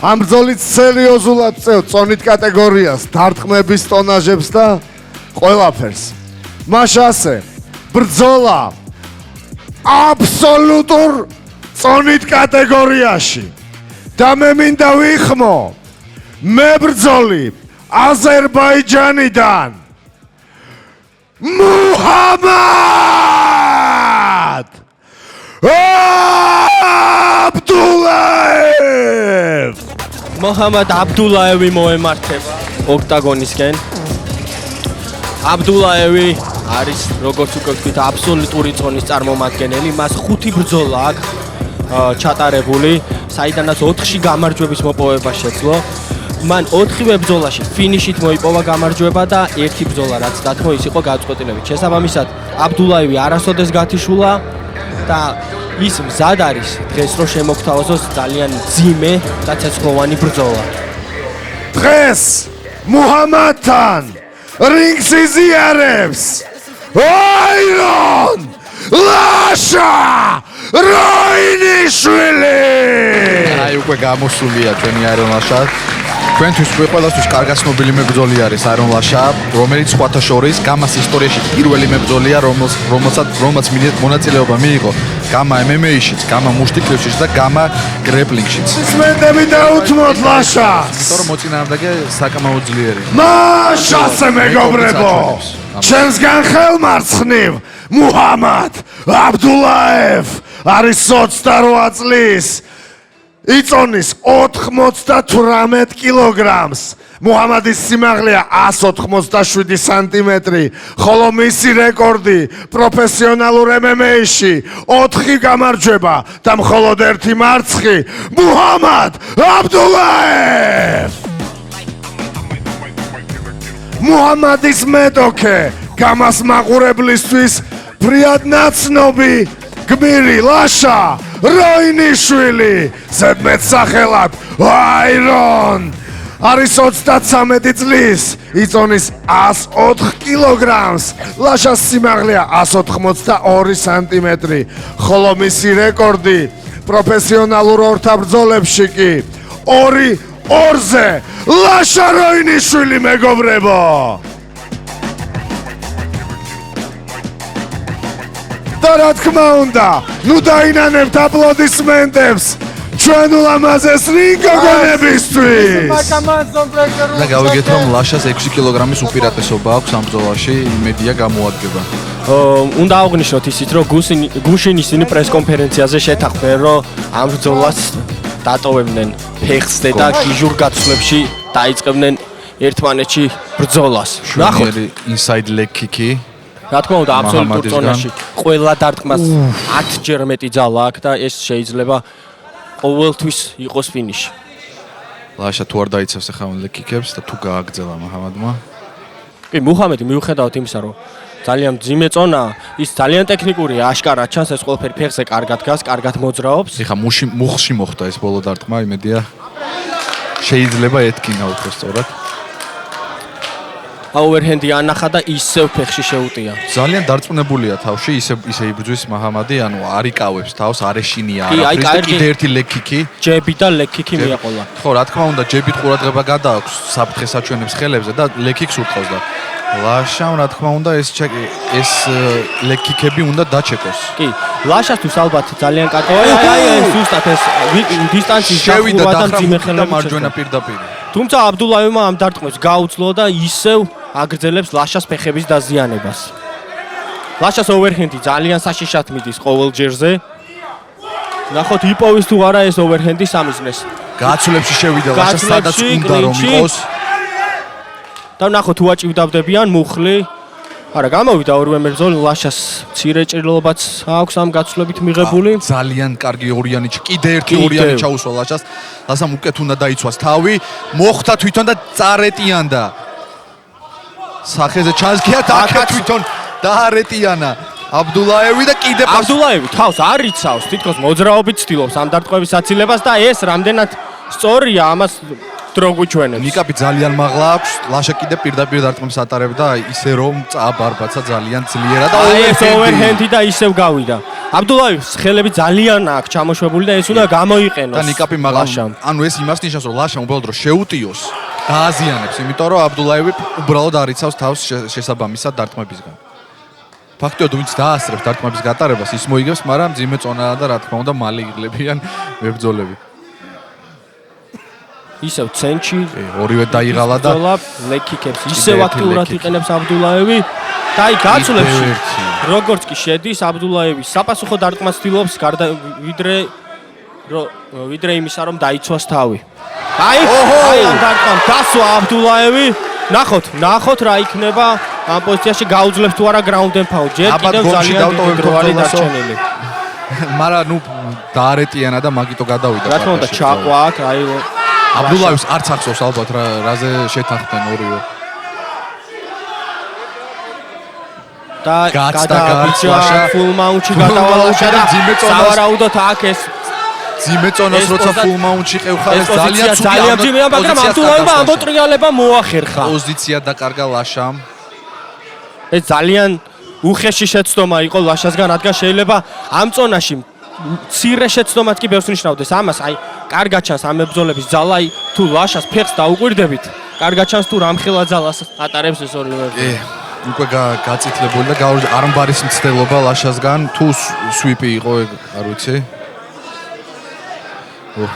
ამ ბრძოლით სერიოზულად წევთ წონით კატეგორიას, დარტყმების ტონაჟებს და ყველაფერს. მაშასე ბრძოლა აბსოლუტურ წონით კატეგორიაში და მე მინდა ვიხმო მებრძოლი აზერბაიჯანიდან Muhammad Abdullayev მოჰამად აბდულაევი მოემართება ოქტაგონისკენ. აბდულაევი არის როგორც უკვე ვთქვით აბსოლუტური წონის წარმომადგენელი. მას 5 ბრძოლა აქვს ჩატარებული, საიდანაც 4-ში გამარჯვების მოპოვება შეძლო. მან 4-ვე ბრძოლაში ფინიშით მოიპოვა გამარჯვება და 1 ბრძოლა რაც დათმო ის იყო გადაწყვეტილებით. შესაბამისად აბდულაევი არასოდეს გათიშულა და ის მზად არის დღეს რომ შემოგთავაზოს ძალიან ძიმე და ცეცხლოვანი ბრძოლა. დღეს მუჰამადთან რინგს იზიარებს აირონ ლაშა როინიშვილი. აი უკვე გამოსულია ჩვენი აირონ ლაშა. ჩვენთვის ყველასთვის კარგად ცნობილი მებრძოლი არის აირონ ლაშა, რომელიც სხვათა შორის გამას ისტორიაში პირველი მებრძოლია, რომელსაც მონაწილეობა მიიღო გამა MMA-შიც, გამა მუშტიკლევშიც და გამა გრეპლინგშიც. ისმენდები დაუთმოთ ლაშას. იმიტომ რომ მოწინააღმდეგე საკმაოდ ძლიერი. ლაშასე მეგობრებო, ჩემსგან ხელმარცხნივ მუჰამად აბდულაევ არის 28 წლის. იწონის 98 კილოგრამს. მუჰამადის სიმაღლეა 187 სანტიმეტრი, ხოლო მისი რეკორდი პროფესიონალურ MMA-ში 4 გამარჯვება და მხოლოდ 1 მარცხი. მუჰამად აბდულაევ! მუჰამადის მეტოქე გამას მაყურებლისთვის ფრიად ნაცნობი გმირი ლაშა როინიშვილი, ზედმეტ სახელად აირონ. არის 33 წლის, იწონის 104 კილოგრამს. ლაშას სიმაღლეა 182 სანტიმეტრი, ხოლო მისი რეკორდი პროფესიონალურ ორთაბრძოლებში კი 2-2-ზე. ლაშა როინიშვილი მეგობრებო. და რა თქმა უნდა, ნუ დაინანებთ აპლოდისმენტებს ჩვენ ულამაზეს რინგოგონებისთვის. და გავიგეთ რომ ლაშას 6 კილოგრამის უპირატესობა აქვს ამ ბრძოლაში, იმედია გამოადგება. უნდა აღვნიშნოთ ისიც რომ გუშინ ისინი პრესკონფერენციაზე შეთანხმდნენ რომ ამ ბრძოლას დატოვებდნენ ფეხსზე და გიჟურ გაცვლებში დაიწყებდნენ ერთმანეთში ბრძოლას. ნახოთ inside leg kick-ი. რა თქმა უნდა, აბსოლუტურ ზონაში ყველა დარტყმას 10 ჯერ მეტი ძალა აქვს და ეს შეიძლება ყოველთვის იყოს ფინიში. ლაშა თუ არ დაიცავს ახლა leg kick-ებს და თუ გააგრძელა მუჰამადმა. კი, მუჰამადი მიუხედავად იმისა, რომ ძალიან ძიმე წონაა, ის ძალიან ტექნიკურია, აშკარად ჩანს ეს ყველაფერი ფეხზე კარგად გას, კარგად მოძრაობს. ეხა მუხში მოხდა ეს ბოლო დარტყმა, იმედია შეიძლება ეთქინა უფრო სწორად. აუერჰენდი ანახა და ისევ ფეხში შეუტია. ძალიან დარწმუნებულია თავში, ისე იბრძვის მუჰამადი, ანუ არ იკავებს თავს, არ ეშინია კი, აი, არაფრის და კარგი. კიდე ერთი leg kick-ი. ჯები და leg kick-ი მიაყოლა. ხო, რა თქმა უნდა, ჯებით ყურადღება გადააქვს საფრთხეს აჩვენებს ხელებზე და leg kick-ს ურტყავს და ლაშამ, რა თქმა უნდა, ეს leg kick-ები უნდა დაჩეკოს. კი, ლაშასთვის ალბათ ძალიან კარგი. აი, ზუსტად ეს დისტანციის შევიდა და მძიმე და ხელები მარჯვენა პირდაპირ. თუმცა აბდულაევმა ამ დარტყმებს გაუძლო და ისევ აგრძელებს ლაშას ფეხების დაზიანებას. ლაშას ოვერჰენდი ძალიან საშიშად მიდის ყოველ ჯერზე. ნახოთ იპოვის თუ არა ეს ოვერჰენდი სამიზნეს. გაცვლებში შევიდა ლაშა, სადაც უნდა რომ იყოს. და ნახოთ თუ აჭივდავდებიან მუხლი. არა, გამოვიდა ორივე მებრძოლი, ლაშას მცირე ჭრილობაც აქვს ამ გაცვლებით მიღებული. ძალიან კარგი ორიანი, კიდე ერთი ორიანი ჩაუსვა ლაშას. ლაშამ უკეთ უნდა დაიცვას თავი, მოხდა თვითონ და წარეტიანდა. სახეზე ჩანს კი აქ თვითონ დაარეტიანა აბდულაევი და კიდე აბდულაევი თავს არ იცავს, თითქოს მოძრაობით ცდილობს ამ დარტყმების აცილებას და ეს რამდენად სწორია, ამას დრო გვიჩვენებს. ნიკაპი ძალიან მაღლა აქვს, ლაშა კიდე პირდაპირ დარტყმებს ატარებდა ისე რომ წააბარბაცა ძალიან ძლიერად და ეს ოვერჰენდი და ისევ გავიდა. აბდულაევის ხელები ძალიან აქვს ჩამოშვებული და ეს უნდა გამოიყენოს. და ნიკაპი მაღლა, ანუ ეს იმას ნიშნავს რომ ლაშა უბრალოდ რომ შეუტიოს, დააზიანებს, იმიტომ რომ აბდულაევი უბრალოდ არ იცავს თავს შესაბამისად დარტყმებისგან. ფაქტობრივად ვინც დაასწრებს დარტყმების გატარებას, ის მოიგებს, მაგრამ ძიმე წონაა და რა თქმა უნდა მალე იღლებიან მებრძოლები. ისევ ცენტში ორივე დაიღალა და leg kick-ებს ისევ აქტიურად იყენებს აბდულაევი და აი გაცვლებში როგორც კი შედის აბდულაევი საპასუხო დარტყმას ცდილობს გარდა ვიდრე იმისა რომ დაიცვას თავი. აი ამ დარტყმამ დასვა აბდულაევი. ნახოთ რა იქნება ამ პოზიციაში გაუძლებს თუ არა ground and pound. ჯერ კიდევ ძალიან დიდი დროარი დარჩენილი. მაგრამ ნუ დაარეტიანა და მაგიტო გადავიდა. რა თქმა უნდა ჩაყვა აქ აი აბდულაევს არც ახსოვს ალბათ რაზე შეთანხმდნენ ორივე. და გადააბიჭა full mount-ში გადავალაშა და სავარაუდოდ აქ ეს ძიმეწონას როცა full mount-ში ყევხარ ეს ძალიან ძიმეა, მაგრამ აბდულაევმა ამბოტრიალება მოახერხა. პოზიცია დაკარგა ლაშამ. ეს ძალიან უხეში შეცდომა იყო ლაშასგან, რადგან შეიძლება ამ წონაში მცირე შეცდომაც კი ბევრს ნიშნავდეს. ამას აი კარგად ჩანს ამ მებრძოლების ძალა, თუ ლაშას ფეხს დაუკვირდებით, კარგად ჩანს თუ რამხელა ძალას ატარებს ეს ორი მებრძოლი. უკვე გაწითლებული და არმბარის მცდელობა ლაშასგან თუ სვიპი იყო არ ვიცი.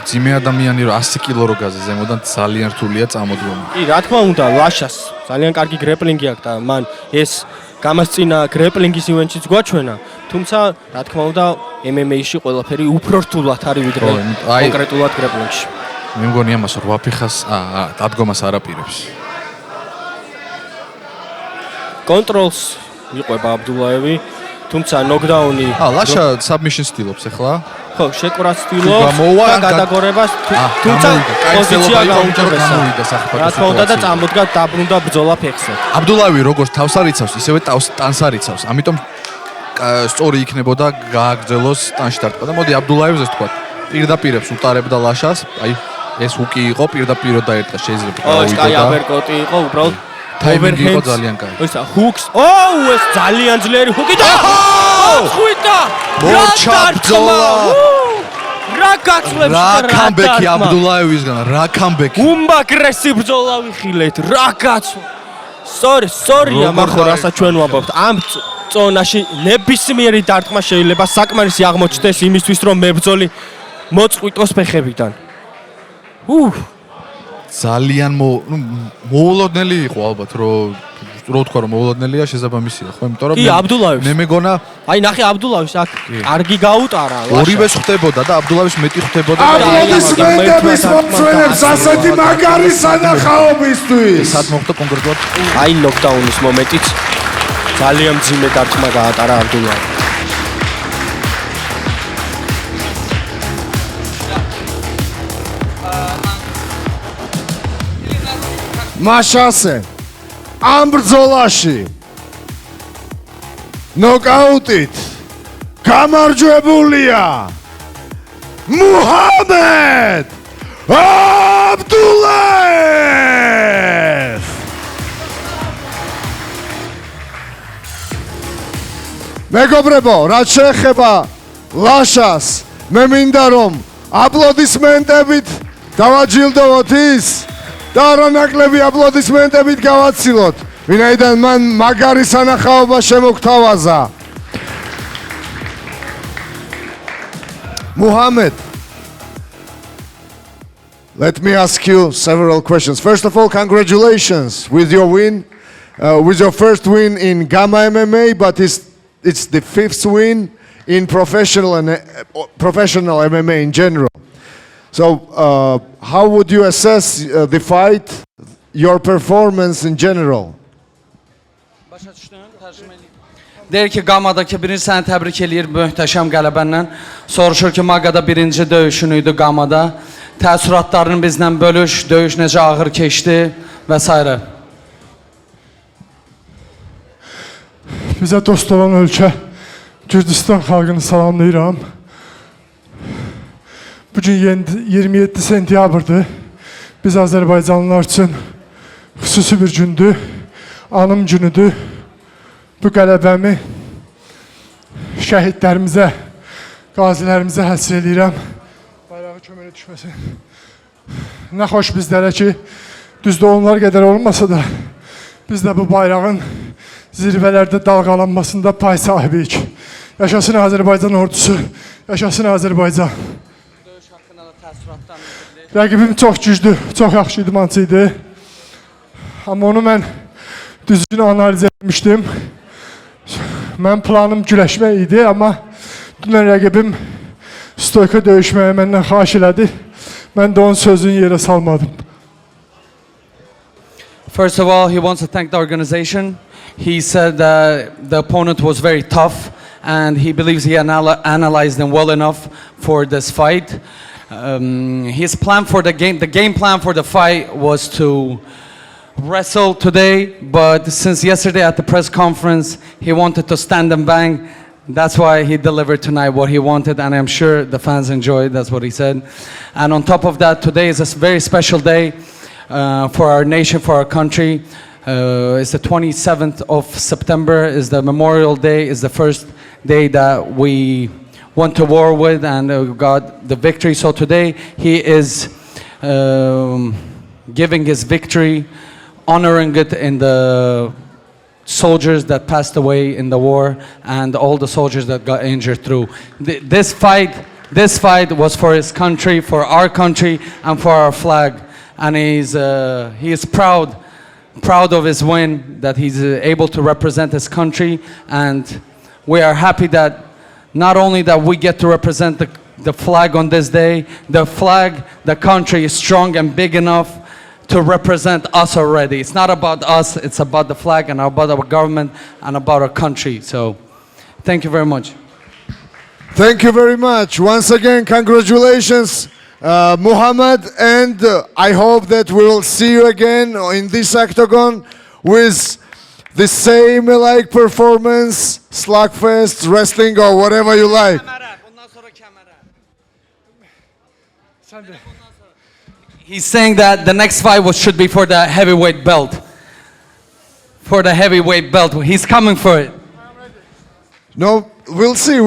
ძიმე ადამიანი რო 100 კილო რო გაზი ზემოდან ძალიან რთულია წამოდგომა. კი, რა თქმა უნდა, ლაშას ძალიან კარგი გრეპლინგი აქვს და მან ეს გამასწინა გრეპლინგის ივენტშიც გვაჩვენა, თუმცა რა თქმა უნდა MMA-ში ყველაფერი უფრო რთულად არის ვიდრე კონკრეტულად გრეპლინგში. მე მგონი ამას 8 ფეხას დადგომას არაპირებს. კონტროლს იყვება აბდულაევი, თუმცა ნოკდაუნი ლაშა საბმიშნს ცდილობს ახლა. ხო, შეკვრას ცდილობს და გადაგორებას, თუმცა პოზიცია გაუმჯობესა. რა თქმა უნდა და წამოდგა დაბრუნდა ბრძოლა ფეხზე. აბდულაევი როგორც თავს არიცავს, ისევე ტანს არიცავს. ამიტომ სწორი იქნებოდა გააგრძელოს ტანში დარტყმა და მოდი აბდულაევს თქვა. პირდაპირებს უტარებდა ლაშას, აი ეს უკი იყო პირდაპირ დაერტყა შეიძლება. ეს კაი აპერკოტი იყო უბრალოდ ტაიმინგი იყო ძალიან კაი. ისა ჰუქს. ეს ძალიან ძლიერი ჰუკი და ხვიტა. მორჩა ბრძოლა. რა გაცვლებს რა კამბექი აბდულაევისგან, რა კამბექი. უმაგრესი ბრძოლა ვიხილეთ. რა გაცვლა. სწორია, მაგრამ რასაც ჩვენ ვამბობთ, ამ წონაში ნებისმიერი დარტყმა შეიძლება საკმარისი აღმოჩნდეს იმისთვის, რომ მებრძოლი მოწყვიტოს ფეხებიდან. ძალიან მოულოდნელი იყო ალბათ რო თქვა რომ მოულოდნელია შესაბამისია ხო იმიტომ რომ მე მეგონა აი ნახე აბდულაევს აქ კარგი გაუტარა ორივეს ხვდებოდა და აბდულაევს მეტი ხვდებოდა აპლოდისმენტები სპორტსმენებს ასეთი მაგარი სანახაობისთვის სად მოხდა კონკრეტულად აი ნოკდაუნის მომენტიც ძალიან ძიმე დარტყმა გაატარა აბდულაევს მაშასე ამ ბრძოლაში ნოკაუტით გამარჯვებულია მუჰამედ აბდულაევ მეგობრებო რაც შეეხება ლაშას მე მინდა რომ აპლოდისმენტებით დავაჯილდოვოთ ის და რანაკლები აპლოდისმენტებით გავაცილოთ, ვინაიდან მან მაგარი სანახაობა შემოგთავაზა. Muhammad, let me ask you several questions. First of all, congratulations with your win, with your first win in Gamma MMA, but it's the 5th win in professional MMA in general. So, how would you assess the fight, your performance in general? Deyir ki, Qamadakı birinci səni təbrik eləyir möhtəşəm qələbəndən. Soruşur ki, Maqada birinci döyüşün idi Qamada. Təəssüratlarını bizlə bölüş, döyüş necə ağır keçdi və s. Bizə dost olan ölkə Gürcistan xalqını salamlayıram. Bugün 27 sentyabrdır. Biz Azərbaycanlılar üçün xüsusi bir gündür. Anım günüdür. Bu qələbəmi şəhidlərimizə, qazilərimizə həsr edirəm. Bayrağı kömələ düşməsin. Nə xoş bizlərə ki, düzdür onlar qədər olmasa da, biz də bu bayrağın zirvələrdə dalğalanmasında pay sahibiyik. Yaşasın Azərbaycan ordusu, yaşasın Azərbaycan. Rəqibim çox güclü, çox yaxşı idmançı idi. Amma onu mən düzgün analiz etmişdim. من پلانم جلشمه ایده اما دونن rəqibim stoyka döyüşməyə məndən xahiş elədi. Mən də onun sözünü yerə salmadım. First of all, he wants to thank the organization. He said that the opponent was very tough and he believes he analyzed them well enough for this fight. His plan for the game plan for the fight was to wrestle today, but since yesterday at the press conference, he wanted to stand and bang. That's why he delivered tonight what he wanted, and I'm sure the fans enjoyed. That's what he said. And on top of that, today is a very special day for our nation, for our country. It's the 27th of September, is the Memorial Day, is the first day that we went to war with and got the victory. So today he is giving his victory, honoring it in the soldiers that passed away in the war and all the soldiers that got injured through. This fight was for his country, for our country, and for our flag. And he is proud of his win, that he's able to represent his country. And we are happy that not only that we get to represent the flag on this day, the flag, the country is strong and big enough to represent us already. It's not about us, it's about the flag and about our government and about our country. So, thank you very much. Thank you very much. Once again, congratulations, Muhammad, and I hope that we will see you again in this octagon with the same like performance, slugfest, wrestling, or whatever you like. He's saying that the next fight should be for the heavyweight belt. For the heavyweight belt. He's coming for it. No, we'll see.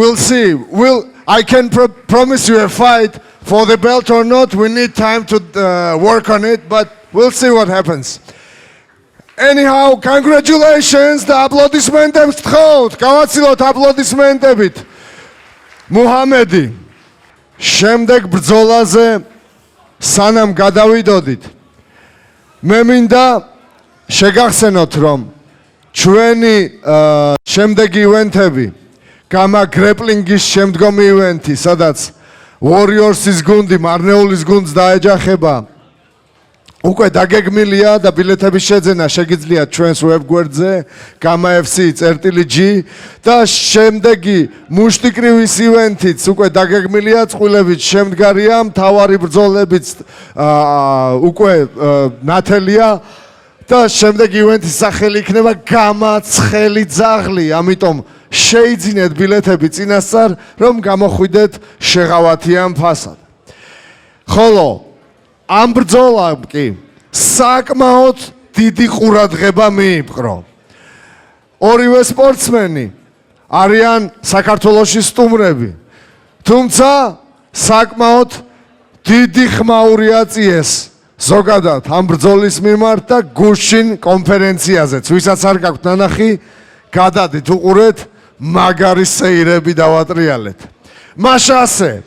I can promise you a fight for the belt or not. We need time to work on it, but we'll see what happens. Anyhow, congratulations. The applaudismentებს თხოვთ. გავაცილოთ applaudismentებით. მუჰამედი, შემდეგ ბრძოლაზე სანამ გადავიდოდით, მე მინდა შეგახსენოთ, რომ ჩვენი შემდეგი ივენთები, გამა გრეპლინგის შემდგომი ივენთი, სადაც Warriors-ის გუნდი მარნეულის გუნდს დაეჯახება, უკვე დაგეგმილია და ბილეთების შეძენა შეგიძლიათ ჩვენს ვებგვერდზე GAMA-FC.G და შემდეგი მუშტიკრივის ივენთიც უკვე დაგეგმილია, წყვილებით შემდგარია, მთავარი ბრძოლებიც უკვე ნათელია და შემდეგი ივენთის სახელი იქნება გამაცხელი ძაღლი, ამიტომ შეიძინეთ ბილეთები წინასწარ, რომ გამოხვიდეთ შეღავათიან ფასად. ხოლო ამ ბრძოლამ კი საკმაოდ დიდი ყურადღება მიიპყრო. ორივე სპორტსმენი არიან საქართველოში სტუმრები, თუმცა საკმაოდ დიდი ხმაური აწიეს ზოგადად ამ ბრძოლის მიმართ და გუშინ კონფერენციაზეც, ვისაც არ გაქვთ ნანახი, გადადით უყურეთ, მაგარი სეირები დავატრიალეთ. მაშა ასე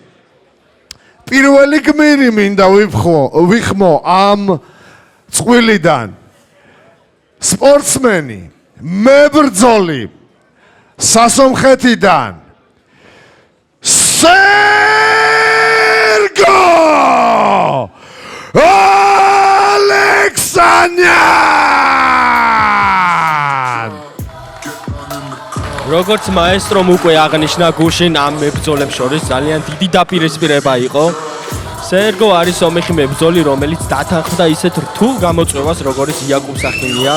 პირველი გმირი მინდა ვიხმო ამ წყვილიდან. სპორტსმენი, მებრძოლი სასომხეთიდან სერგო ალექსანյան. როგორც მაესტრომ უკვე აღნიშნა, გუშინ ამ მებრძოლებს შორის ძალიან დიდი დაპირისპირება იყო. სერგო არის სომეხი მებრძოლი, რომელიც დათანხმდა ისეთ რთულ გამოწვევას, როგორც იაკუბ სახინია,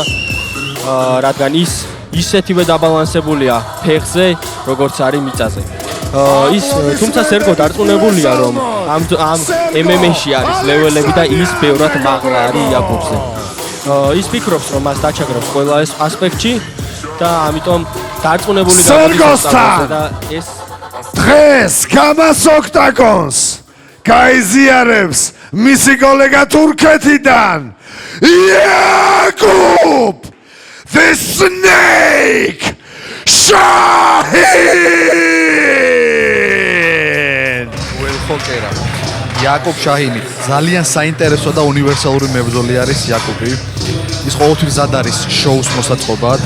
რადგან ის ისეთივე დაბალანსებულია ფეხზე, როგორც არის მიწაზე. თუმცა სერგო დარწმუნებულია, რომ ამ MMA-ში არის ლეველები და ის ბევრად მაღლა არის იაკუბზე. ის ფიქრობს, რომ მას დაჩაგრებს ყველა ეს ასპექტში და ამიტომ დარწმუნებული გამოდის და ეს დღეს GAMA-s ოქტაგონს გაიზიარებს მისი კოლეგა თურქეთიდან იაკუბ the Snake Shahin. ველხოკერა იაკუბ შაჰინი ძალიან საინტერესო და უნივერსალური მებრძოლი არის იაკუბი. ის ყოველთვის მზად არის შოუს მოსაწყობად.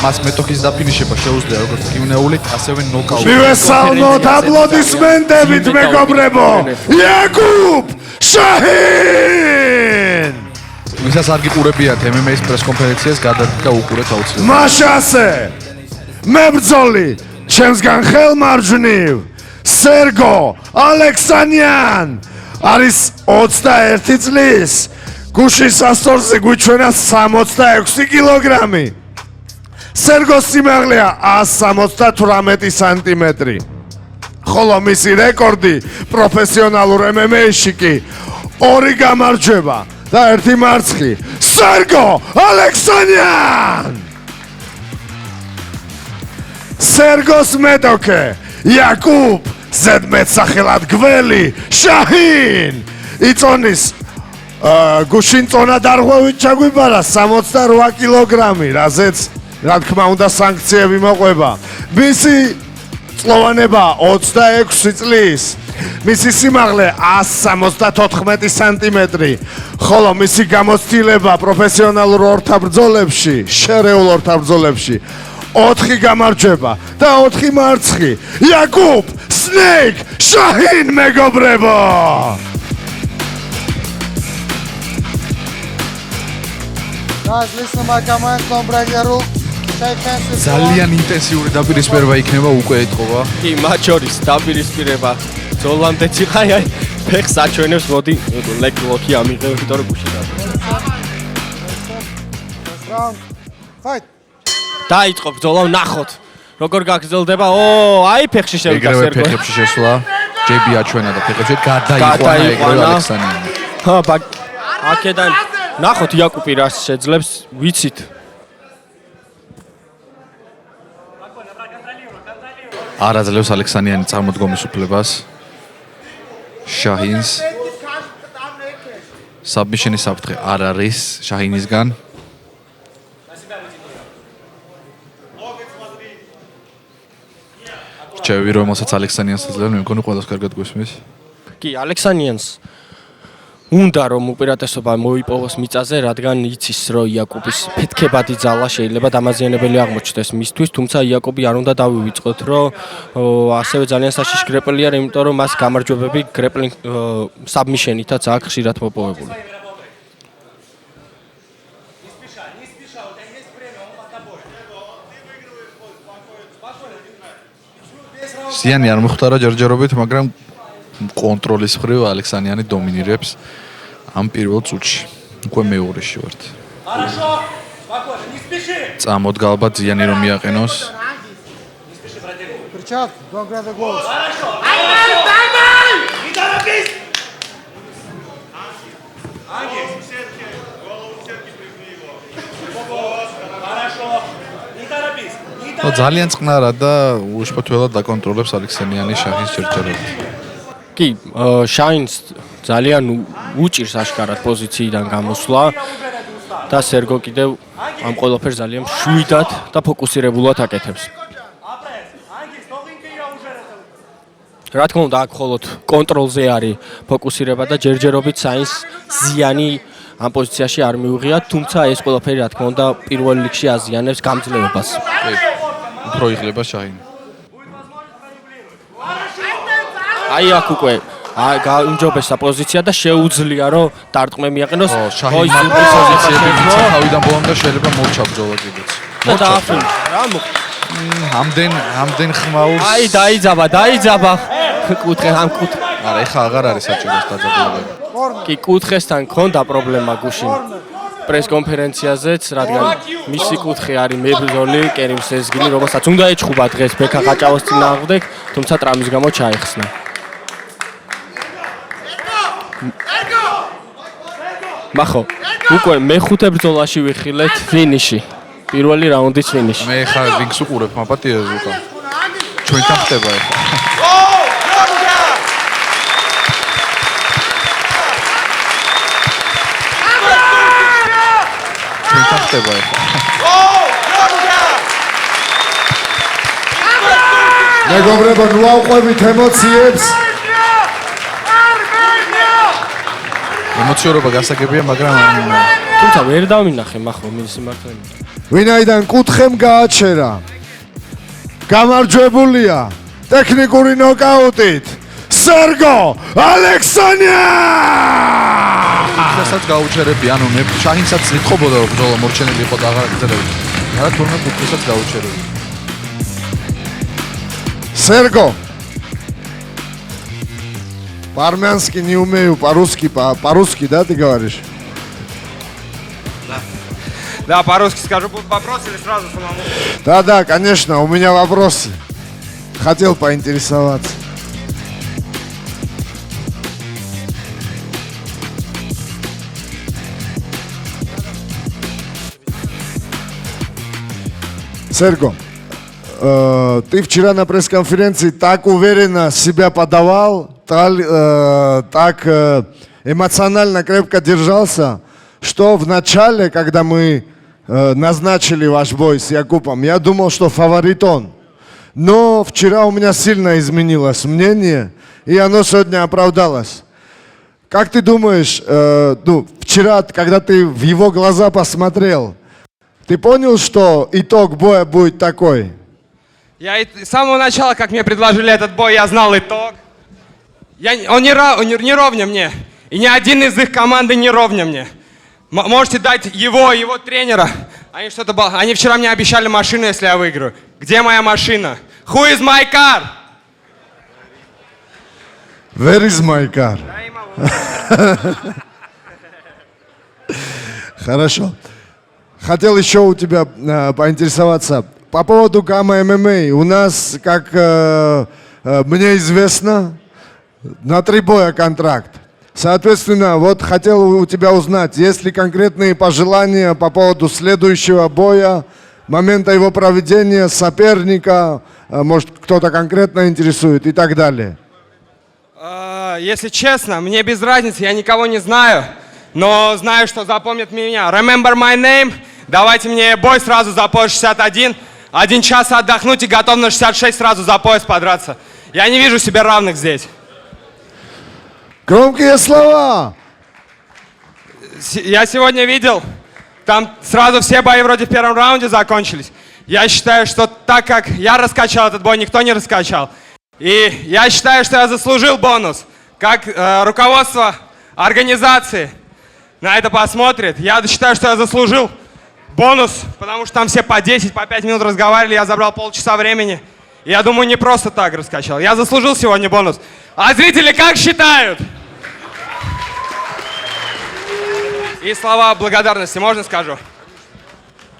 მას მეტოქის დაფინიშება შეუძლია როგორც გიმნეული, ასევე ნოკაუტი. მივესალმოთ აპლოდისმენტებით მეგობრებო. იაკუბ შაჰინ! ვისაც არ გიყურებიათ MMA-ის პრესკონფერენციას, გადადგა უყურეთ აუცილებლად. მაშასე მებრძოლი ჩემსგან ხელმარჯვნივ სერგო ალექსანიან არის 21 წლის გუშინ სასწორზე გვიჩვენა 66 კილოგრამი სერგოს სიმაღლეა 178 სანტიმეტრი ხოლო მისი რეკორდი პროფესიონალურ MMA-ში კი 2 გამარჯვება და 1 მარცხი სერგო ალექსანიან სერგოს მეტოქე იაკუბ ზედმეტ სახელად გველი შაჰინ იწონის გუშინ წონა დარღვევით ჩაგვიბარა 68 კილოგრამი რაზეც რა თქმა უნდა სანქციები მოყვება მისი წლოვანება 26 წლის მისი სიმაღლე 174 სანტიმეტრი ხოლო მისი გამოცდილება პროფესიონალურ ორთაბრძოლებში შერეულ ორთაბრძოლებში 4 გამარჯვება და 4 მარცხი იაკუბ სნეიკ შაჰინ მეგობრებო Guys, listen my comments, don't break the rules. Shake hands with ძალიან ინტენსიური დაპირისპირება იქნება უკვე ეთყობა. კი, მათ შორის დაპირისპირება ძოლამდე ციხაი აი ფეხს აჩვენებს მოდი ლეგ ლოკი ამიღე იმიტომ რომ გუშინ First round. Fight. დაიწყო ბრძოლა ნახოთ როგორ გაგრძელდება აი ფეხში შევიდა ეგრევე სერგო ფეხებში შესვლა ჯები აჩვენა და ფეხებში გადაიყვანა ეგრევე ალექსანიანი. აქედან ნახოთ იაკუბი რას შეძლებს ვიცით არ აძლევს ალექსანიანი წარმოდგომის უფლებას შაჰინს საბმიშენის საფრთხე არ არის შაჰინისგან რჩევები რომელსაც ალექსანიანს აძლევენ მე მგონი ყველას კარგად გვესმის კი ალექსანიანს უნდა რომ უპირატესობა მოიპოვოს მიწაზე რადგან იცის რომ იაკუბის ფეთქებადი ძალა შეიძლება დამაზიანებელი აღმოჩნდეს მისთვის თუმცა იაკუბი არ უნდა დავივიწყოთ რომ ასევე ძალიან საშიში გრეპლერი არის იმიტომ რომ მას გამარჯვებები გრეპლინგ საბმიშენითაც აქვს ხშირად მოპოვებული სიანი არ მოხდარა ჯერჯერობით მაგრამ კონტროლის მხრივ ალექსანიანი დომინირებს ამ პირველ წუთში. უკვე მეორეში ვართ. წამოდგა ალბათ ზიანი რომ მიაყენოს. Перчатки, don't grab the gloves. ძალიან წყნარად და უშფოთველად დაკონტროლებს ალექსანიანი შაჰინს ჯერჯერობით. კი, შაინს ძალიან უჭირს აშკარად პოზიციიდან გამოსვლა და სერგო კიდევ ამ ყველაფერს ძალიან შვიდად და ფოკუსირებულად აკეთებს. რა თქმა უნდა, აქ მხოლოდ კონტროლზე არის ფოკუსირება და ჯერჯერობით საინს ზიანი ამ პოზიციაში არ მიუღია, თუმცა ეს ყველაფერი რა თქმა უნდა პირველ რიგში აზიანებს გამძლეობას. უფრო იღლება შაინი. აი აქ უკვე გაუმჯობესა პოზიცია და შეუძლია რომ დარტყმე მიაყენოს. ოი პოზიციები თავიდან ბოლომდე შეიძლება მორჩა ბრძოლა კიდეც. და დააფინიშა. რა მოხდა? ამდენ ხმაურს. აი დაიძაბა. კუთხე ამ კუთხე. არა, ეხა აღარ არის საჭიროს დაძაბულება. კი კუთხესთან ქონდა პრობლემა გუშინ პრესკონფერენციაზეც, რადგან მისი კუთხე არის მებრძოლი კერიმ სეზგინი, რომელსაც უნდა ეჩხუბა დღეს ბექა ყაჭავას წინააღმდეგ, თუმცა ტრამვის გამო ჩაიხსნა. მახო, უკვე მეხუთე ბრძოლაში ვიხილეთ ფინიში. პირველი რაუნდის ფინიში. მე ხა რინგს უყურებ, მაპატიეს უკან. ჩვენთან ხდება ეხა. ჩვენთან ხდება ეხა. მეგობრებო, ნუ ავყვებით ემოციებს. ემოციურობა გასაგებია, მაგრამ თუმცა ვერ დავინახე მახო მის მართლა. ვინაიდან კუთხემ გააჩერა. გამარჯვებულია ტექნიკური ნოკაუტით სერგო ალექსანია! ისაც გაუჩერები, ანუ მე შაჰინსაც ეთყობოდა ბრძოლა მორჩენილი იყო და აღარ გძლებდი. არა თურმე კუთხესაც გაუჩერები. Серго. По-армянски не умею, по-русски, да, ты говоришь? Да, по-русски скажу. Будут вопросы или сразу самому? Да, конечно, у меня вопросы. Хотел поинтересоваться. Серго. Ты вчера на пресс-конференции так уверенно себя подавал, так эмоционально крепко держался, что в начале, когда мы назначили ваш бой с Якупом, я думал, что фаворит он. Но вчера у меня сильно изменилось мнение, и оно сегодня оправдалось. Как ты думаешь, вчера, когда ты в его глаза посмотрел, ты понял, что итог боя будет такой? Я с самого начала, как мне предложили этот бой, я знал итог. Он не ровня мне. И ни один из их команды не ровня мне. Можете дать его тренера. Они вчера мне обещали машину, если я выиграю. Где моя машина? Who is my car? Where is my car? Хорошо. Хотел еще у тебя поинтересоваться. По поводу Гамма ММА, у нас, как мне известно, на 3 боя контракт. Соответственно, вот хотел у тебя узнать, есть ли конкретные пожелания по поводу следующего боя, момента его проведения, соперника, может, кто-то конкретно интересует и так далее. Если честно, мне без разницы, я никого не знаю, но знаю, что запомнят меня. Remember my name, давайте мне бой сразу за пояс 61. 1 час отдохнуть и готов на 66 сразу за пояс подраться. Я не вижу себе равных здесь. Громкие слова! Я сегодня видел, там сразу все бои вроде в первом раунде закончились. Я считаю, что так как я раскачал этот бой, никто не раскачал. И я считаю, что я заслужил бонус. Как руководство организации на это посмотрит, я считаю, что я заслужил бонус, потому что там все по 10, по 5 минут разговаривали, я забрал полчаса времени. И я думаю, не просто так раскачал. Я заслужил сегодня бонус. А зрители как считают? И слова благодарности, можно скажу?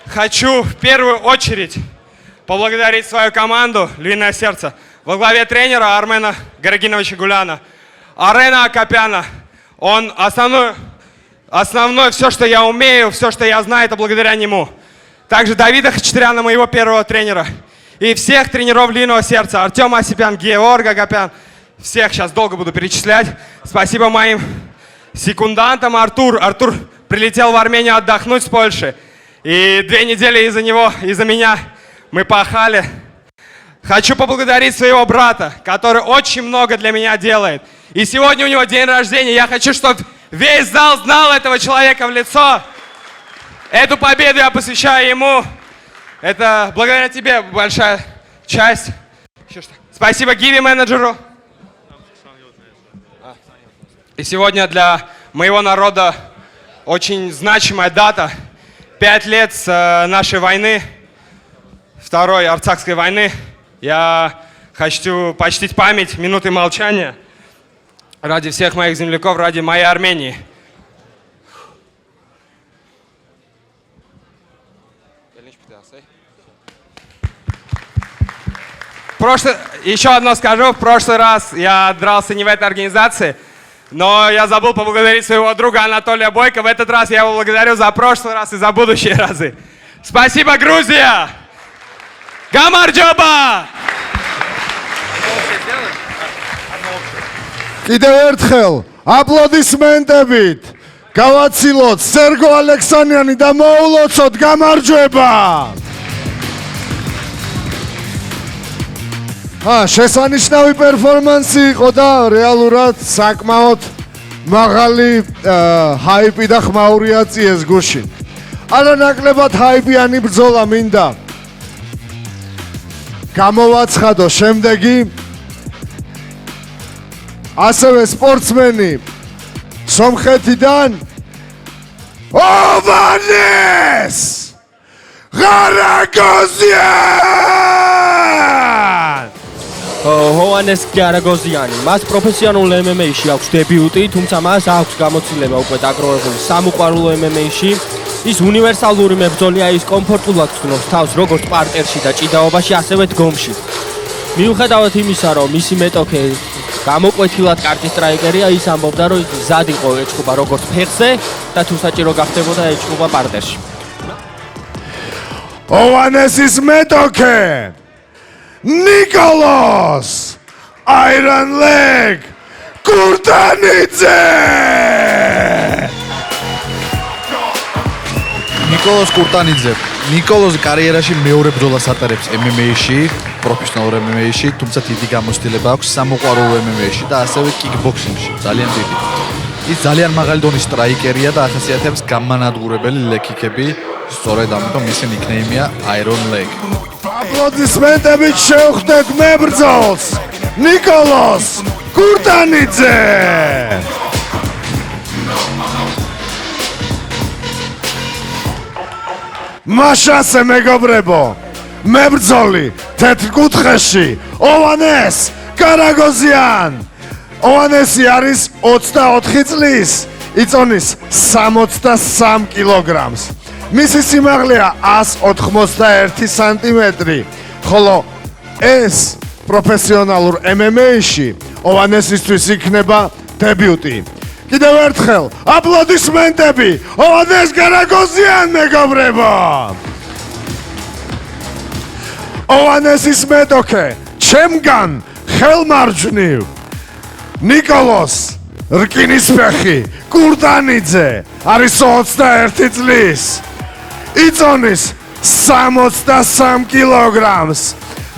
Хочу в первую очередь поблагодарить свою команду «Львиное сердце» во главе тренера Армена Гарагиновича Гуляна, Арена Акопяна. Он основное, все, что я умею, все, что я знаю, это благодаря нему. Также Давида Хачатуряна, моего первого тренера. И всех тренеров «Львиного сердца». Артем Осипян, Георг Акопян. Всех сейчас долго буду перечислять. Спасибо моим секундантам. Артур прилетел в Армению отдохнуть с Польши. И 2 недели из-за него, из-за меня мы пахали. Хочу поблагодарить своего брата, который очень много для меня делает. И сегодня у него день рождения. Я хочу, чтобы весь зал знал этого человека в лицо. Эту победу я посвящаю ему. Это благодаря тебе большая часть. Спасибо Гиви менеджеру. И сегодня для моего народа очень значимая дата. 5 лет с нашей войны, Второй Арцахской войны. Я хочу почтить память минуты молчания ради всех моих земляков, ради моей Армении. Еще одно скажу. В прошлый раз я дрался не в этой организации, но я забыл поблагодарить своего друга Анатолия Бойко. В этот раз я его благодарю за прошлый раз и за будущие разы. Спасибо, Грузия! Гамарджоба! კიდევ ერთხელ აპლოდისმენტებით გავაცილოთ სერგო ალექსანიანი და მოულოცოთ გამარჯვება! შესანიშნავი პერფორმანსი იყო და რეალურად საკმაოდ მაღალი ჰაიპი და ხმაურია წიეს გუშინ. არანაკლებად ჰაიპიანი ბრძოლა მინდა. გამოვაცხადო შემდეგი ასევე სპორტსმენი სომხეთიდან ოვანეს გარაგოზიანი. ჰოვანეს გარაგოზიანი. მას პროფესიონალურ MMA-ში აქვს დებიუტი, თუმცა მას აქვს გამოცდილება უკვე დაგროვებული სამოყვარულო MMA-ში. ის უნივერსალური მებრძოლია, ის კომფორტულად გრძნობს თავს როგორც პარტერში და ჭიდაობაში, ასევე დგომში. მიუხედავად იმისა, რომ მისი მეტოქე გამოკვეთილად კარგი სტრაიკერია, ის ამბობდა, რომ მზად იყო ეჭუბა როგორც ფეხზე და თუ საჭირო გახდებოდა ეჭუბა პარტერში. ოვანესის მეტოქე ნიკოლოს Iron Leg კურტანიძე. ნიკოლოს კურტანიძე. ნიკოლოს კარიერაში მეორე ბრძოლას ატარებს MMA-ში, პროფესიონალურ MMA-ში, თუმცა დიდი გამოცდილება აქვს სამოყვარულო MMA-ში და ასევე კიკბოქსინგში, ძალიან დიდი. ის ძალიან მაღალი დონის სტრაიკერია და ახასიათებს გამანადგურებელი ლეკიკები, სწორედ ამიტომ მისი ნიკნეიმია Iron Leg. აპლოდისმენტებით შევხვდეთ მებრძოლს ნიკოლოს კურტანიძე. მაშასე მეგობრებო, მებრძოლი თეთრ კუთხეში ოვანეს გარაგოზიან. ოვანესი არის 24 წლის, იწონის 63 კილოგრამს. მისი სიმაღლეა 191 სანტიმეტრი, ხოლო ეს პროფესიონალურ MMA-ში ოვანესისთვის იქნება დებიუტი. კიდევ ერთხელ აპლოდისმენტები ოვანეს გარაგოზიან მეგობრებო. ოვანესის მეტოქე ჩემგან ხელმარჯვნივ ნიკოლოს რკინისფეხი კურტანიძე არის 21 წლის, იწონის 63 კილოგრამს.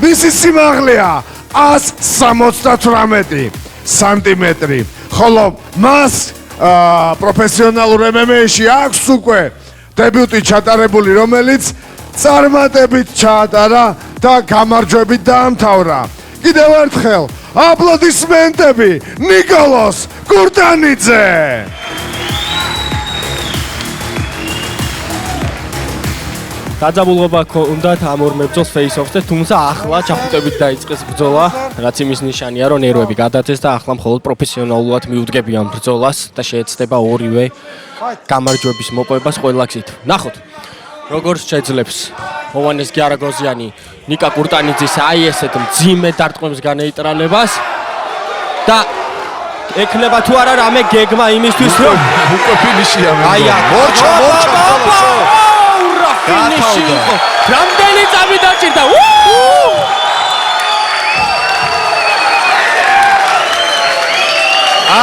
მისი სიმაღლეა 178 სანტიმეტრი, ხოლო მას პროფესიონალურ MMA-ში აქვს უკვე დებიუტი ჩატარებული, რომელიც წარმატებით ჩაატარა და გამარჯვებით დაამთავრა. კიდევ ერთხელ აპლოდისმენტები ნიკოლოს კურტანიძე. დაძაბულობა ჰქონდათ ამ ორ მებრძოლს face-off-ზე, თუმცა ახლა ჩახუტებით დაიწყეს ბრძოლა, რაც იმის ნიშანია, რომ ნერვები გადაძეს და ახლა მხოლოდ პროფესიონალურად მიუდგებიან ბრძოლას და შეეცდება ორივე გამარჯვების მოპოვებას ყველა გზით. ნახოთ, როგორც შეძლებს ოვანეს გარაგოზიანი ნიკა კურტანიძის აი ესეთ მძიმე დარტყმებს განეიტრალებას და ექნება თუ არა რამე გეგმა იმისთვის, რომ უკვე ფინიშია მე. აი მორჩა ფინიში იყო. რამდენი წამი დაჭირდა?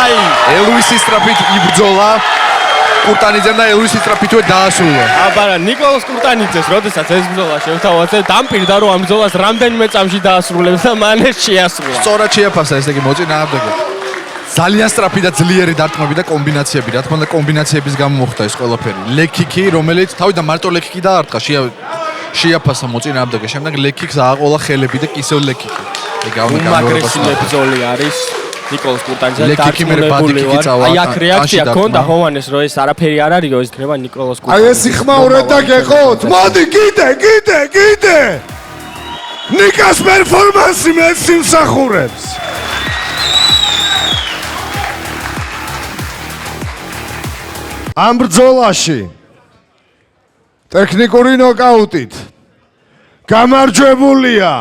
აი, ელვისის სტრაფით იბრძოლა. კურტანიძემ და ელვისის სტრაფითვე დაასრულა. აბარა ნიკოლოს კურტანიძეს, როდესაც ეს ბრძოლა შევთავაზე, დამპირდა რომ ამ ბრძოლას რამდენიმე წამში დაასრულებს და მან ეს შეასრულა. სწორად შეაფასა, ესე იგი მოწინააღმდეგე. ძალიან სწრაფი და ძლიერი დარტყმები და კომბინაციები, რა თქმა უნდა კომბინაციების გამო მოხდა ეს ყველაფერი. ლეკიკი, რომელიც თავიდან მარტო ლეკიკი დაარტყა, შეაფასა მოწინააღმდეგე, შემდეგ ლეკიკს ააყოლა ხელები და კისელ ლეკიკი. უმაგრესი მებრძოლი არის ნიკოლოს კურტანიძე. ლეკიკი მე ბადიკი წავა. აი აქ რეაქცია ქონდა ჰოვანეს, რომ ეს არაფერი არ არისო, ეს იქნება ნიკოლოს კურტანიძე. აი ეს იხმაურეთ და გეყოთ. მოდი კიდე. ნიკას პერფორმანსი მე სიმსახურებს. ამ ბრძოლაში ტექნიკური ნოკაუტით გამარჯვებულია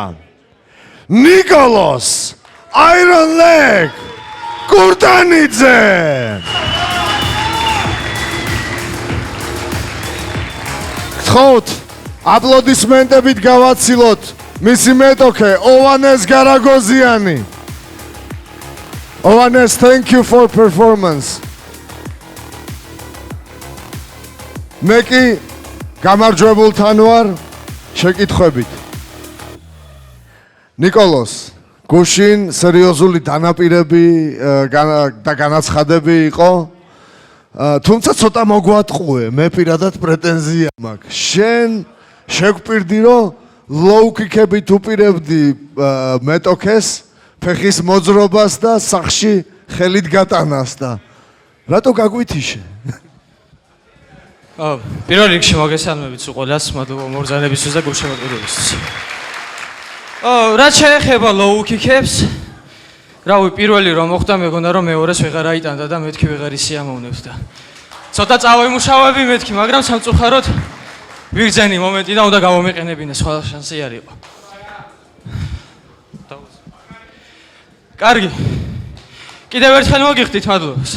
ნიკოლოს Iron Leg კურტანიძე. გთხოვთ აპლოდისმენტებით გავაცილოთ მისი მეტოქე ოვანეს გარაგოზიანი. ოვანეს, thank you for performance. მე კი გამარჯვებულთან ვარ შეკითხვებით. ნიკოლოს გუშინ სერიოზული დანაპირები და განაცხადები იყო. თუმცა ცოტა მოგვატყუე, მე პირადად პრეტენზია მაქვს. შენ შეგვპირდი რომ ლოუ-კიკებით უპირებდი მეტოქეს, ფეხის მოძრობას და სახში ხელით გატანას და რატო გაგვითიშე? პირველ რიგში მოგესალმებით ყველას, მადლობა მობრძანებისთვის და გულშემატკივრებისთვის. რაც შეეხება ლოუ-კიკებს, რავი, პირველი რომ მოხდა, მეგონა რომ მეორეს ვეღარ აიტანდა და მეთქი ვეღარ ისიამოვნებს და ცოტა წავიმუშავები მეთქი, მაგრამ სამწუხაროდ ვიგრძენი მომენტი და უნდა გამომეყენებინე, სხვა შანსი არ იყო. კარგი. კიდევ ერთხელ მოგიხდით მადლობას.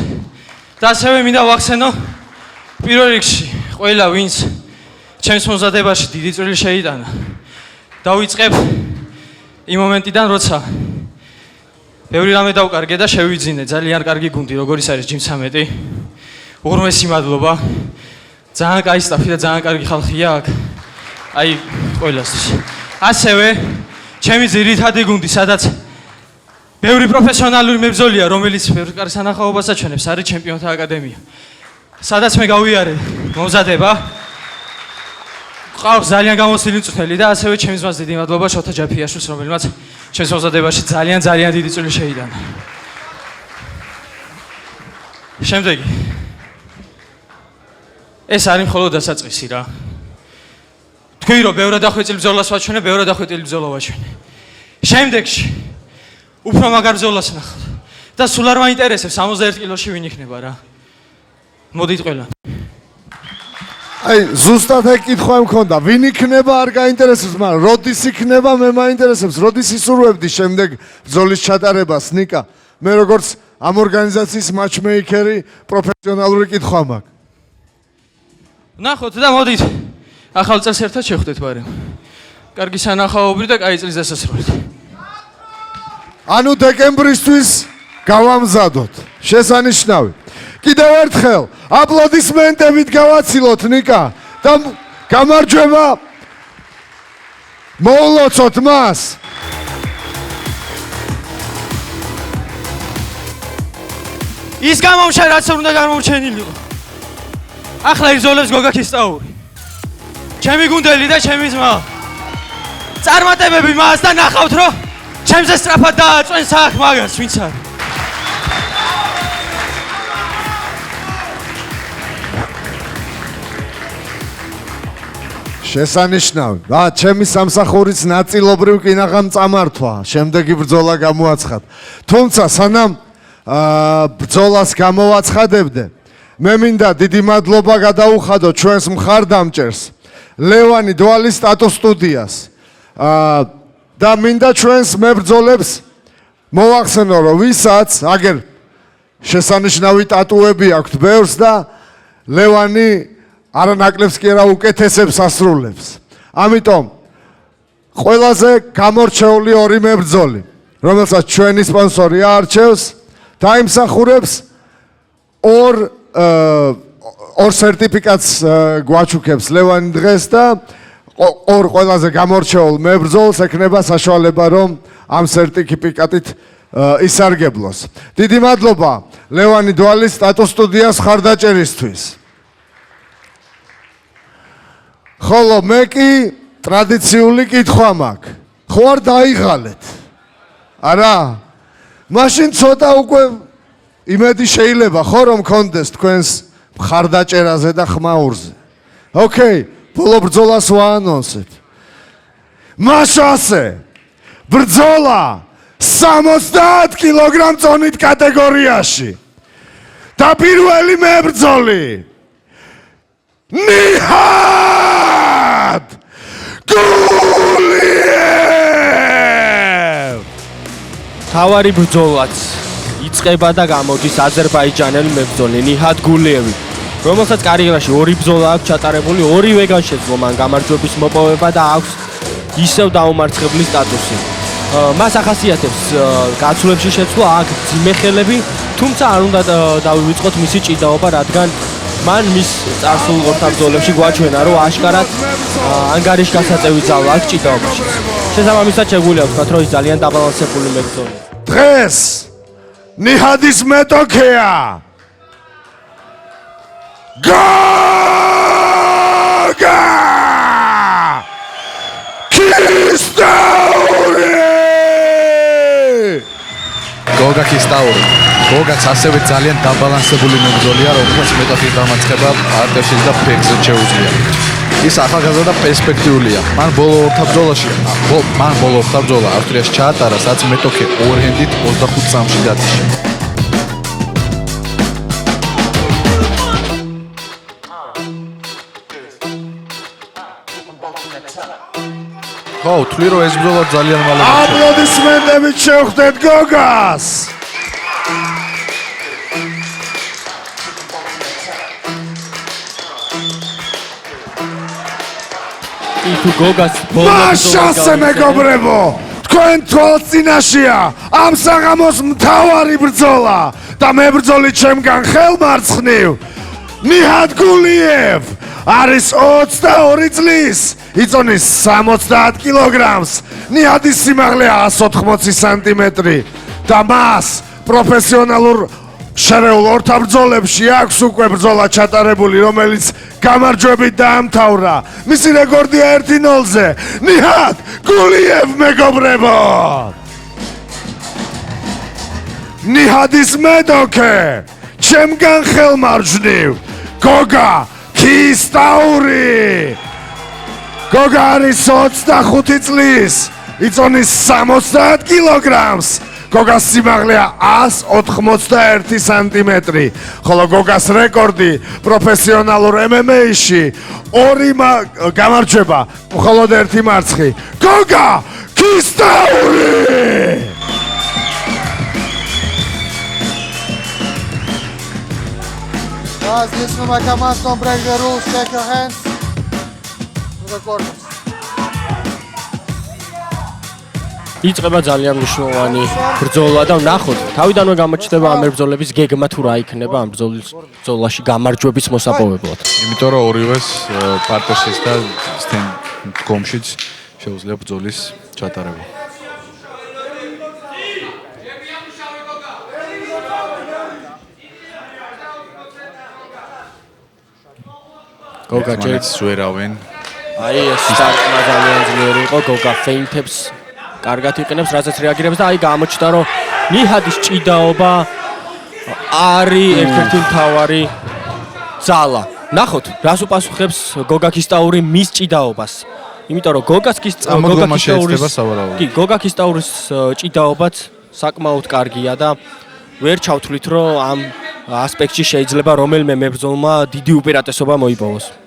და ასევე მინდა ვახსენო პირველ რიგში ყველა ვინც ჩემს მომზადებაში დიდი წვლილი შეიტანა. დავიწყებ იმ მომენტიდან, როცა ბევრი რამე დავკარგე და შევიძინე ძალიან კარგი გუნდი, როგორიც არის Gym 13. უღრმესი მადლობა. ძალიან კაი სტაფი და ძალიან კარგი ხალხია აქ. აი ყველასთვის. ასევე ჩემი ძირითადი გუნდი, სადაც ბევრი პროფესიონალური მებრძოლია, რომელიც ბევრ კარგ სანახაობას აჩვენებს, არის ჩემპიონთა აკადემია. სადაც მე გავიარე მომზადება. ყავს ძალიან გამოცდილი მწვრთნელი და ასევე ჩემს მას დიდი მადლობა შოთა ჯაფიაშვილს, რომელმაც ჩემს მომზადებაში ძალიან დიდი წვლილი შეიტანა. შემდეგი. ეს არის მხოლოდ დასაწყისი რა. თქვი რომ ბევრად დახვეწილი ბრძოლას ვაჩვენე, ბევრად დახვეწილი ბრძოლა ვაჩვენე. შემდეგში უფრო მაგარ ბრძოლას ნახავთ. და სულ არ მაინტერესებს 61 კილოში ვინ იქნება რა. მოდით ყველა. აი, ზუსტად ეგ კითხვა მქონდა, ვინ იქნება არ გაინტერესებს, მაგრამ როდის იქნება მე მაინტერესებს, როდის ისურვებდი შემდეგ ბრძოლის ჩატარებას, ნიკა. მე როგორც ამ ორგანიზაციის მატჩმეიკერი პროფესიონალური კითხვა მაქვს. ნახოთ და მოდით. ახალ წელს ერთად შევხვდეთ ბარემ. კარგი სანახაობრივი და კაი წლის დასასრულით. ანუ დეკემბრისთვის გავამზადოთ. შესანიშნავი. კიდევ ერთხელ აპლოდისმენტებით გავაცილოთ ნიკა და გამარჯვება მოულოცოთ მას. ის გამომშა რაც უნდა გამომჩენილიყო. ახლა იზოლებს გოგა ქისტაური. ჩემი გუნდელი და ჩემი ძმა. წარმატებები მას და ნახავთ რომ ჩემზე სწრაფად დააწვენს აქ მაგას ვინც არის. შესანიშნავი. ჩემი სამსახურის ნაწილობრივ კინაღამ წამართვა, შემდეგი ბრძოლა გამოაცხად. თუმცა სანამ ბრძოლას გამოვაცხადებდე, მე მინდა დიდი მადლობა გადაუხადო ჩვენს მხარდამჭერს, ლევანი დვალის სტატუს სტუდიას. და მინდა ჩვენს მებრძოლებს მოვახსენო, რომ ვისაც აგერ შესანიშნავი ტატუები აქვთ ბევრს და ლევანი არანაკლებს კი არა უკეთესებს ასრულებს. ამიტომ ყველაზე გამორჩეული ორი მებრძოლი, რომელსაც ჩვენი სპონსორი აარჩევს, დაიმსახურებს ორ სერტიფიკატს გვაჩუქებს ლევანი დღეს და ორ ყველაზე გამორჩეულ მებრძოლს ექნება საშუალება, რომ ამ სერტიფიკატით ისარგებლოს. დიდი მადლობა ლევანი დვალის სტატუს სტუდიას მხარდაჭერისთვის. ხოლო მე კი ტრადიციული კითხვა მაქვს. ხო არ დაიღალეთ? არა? მაშინ ცოტა უკვე იმედი შეიძლება ხო რომ მქონდეს თქვენს მხარდაჭერაზე და ხმაურზე. ოკეი, ბოლო ბრძოლას ვაანონსებ. მაშასე ბრძოლა 70 კილოგრამ წონით კატეგორიაში. და პირველი მებრძოლი ნიჰად გულიევ. თავარი ბრძოლაც იწყება და გამოდის აზერბაიჯანელი მებრძოლი ნიჰად გულიევი, რომელსაც კარიერაში ორი ბრძოლა აქვს ჩატარებული, ორივეგან შეძლო მან გამარჯვების მოპოვება და აქვს ისევ დაუმარცხებლის სტატუსი. მას ახასიათებს გაცვლებში შეცვლა, აქ ძიმე ხელები, თუმცა არ უნდა დავივიწყოთ მისი ჭიდაობა, რადგან მან მის წარსულ ორთაბრძოლებში გვაჩვენა, რომ აშკარად ანგარიშგასაწევი ძალა აქვს ჭიდაობაში. შესაბამისად შეგვიძლია ვთქვათ, რომ ის ძალიან დაბალანსებული მებრძოლია. დღეს ნიჰადის მეტოქეა გოგა ქისტაური გოგა ქისტაური გოგაც ასევე ძალიან დაბალანსებული მებრძოლია, რომელსაც მეტოქის დამარცხება არტაშის და ფეხზე შეუძლია. ის ახალგაზრდა და პერსპექტიულია. მან ბოლო ორთაბრძოლა ავსტრიაში ჩაატარა, სადაც მეტოქე ორჰენდით 25 წამში დათიშა. ხო, თვლი რომ ეს ბრძოლა ძალიან მალე მოხდება. აპლოდისმენტებით შევხვდეთ გოგას. თუ გოგას მაშასე მეგობრებო, თქვენ თვალწინაშია ამ საღამოს მთავარი ბრძოლა და მებრძოლი ჩემგან ხელმარცხნივ ნიჰად გულიევ არის 22 წლის, იწონის 70 კილოგრამს, ნიჰადის სიმაღლე 180 სანტიმეტრი და მას პროფესიონალურ შერეულ ორთაბრძოლებში აქვს უკვე ბრძოლა ჩატარებული, რომელიც გამარჯვებით დაამთავრა. მისი რეკორდია 1-0-ზე. ნიჰად გულიევ მეგობრებო! ნიჰადის მეტოქე ჩემგან ხელმარჯვნივ გოგა ქისტაური. გოგა არის 25 წლის, იწონის 70 კილოგრამს. გოგას სიმაღლეა 181 სანტიმეტრი, ხოლო გოგას რეკორდი პროფესიონალურ MMA-ში 2 გამარჯვება, მხოლოდ 1 მარცხი. გოგა ქისტაური! Guys, listen to my commands, don't break the rules, shake your hands to the corners. იწყება ძალიან მნიშვნელოვანი ბრძოლა და ვნახოთ, თავიდანვე გამოჩნდება ამ მებრძოლების გეგმა თუ რა იქნება ამ ბრძოლაში გამარჯვების მოსაპოვებლად. იმიტომ რომ ორივეს პარტნერშიც და დგომშიც შეუძლია ბრძოლის ჩატარება. გოგა ჯერც ვერავენ. აი ეს სტარტმა ძალიან ძლიერი იყო, გოგა ფეინტებს კარგად იყენებს, რასაც რეაგირებს და აი გამოჩნდა რომ ნიჰადის ჭიდაობა არის ერთ-ერთი მთავარი ძალა. ნახოთ, რას უპასუხებს გოგა ქისტაური მის ჭიდაობას. იმიტომ რომ გოგა ქისტაურის ჭიდაობაც საკმაოდ კარგია და ვერ ჩავთვლით რომ ამ ასპექტში შეიძლება რომელიმე მებრძოლმა დიდი უპირატესობა მოიპოვოს.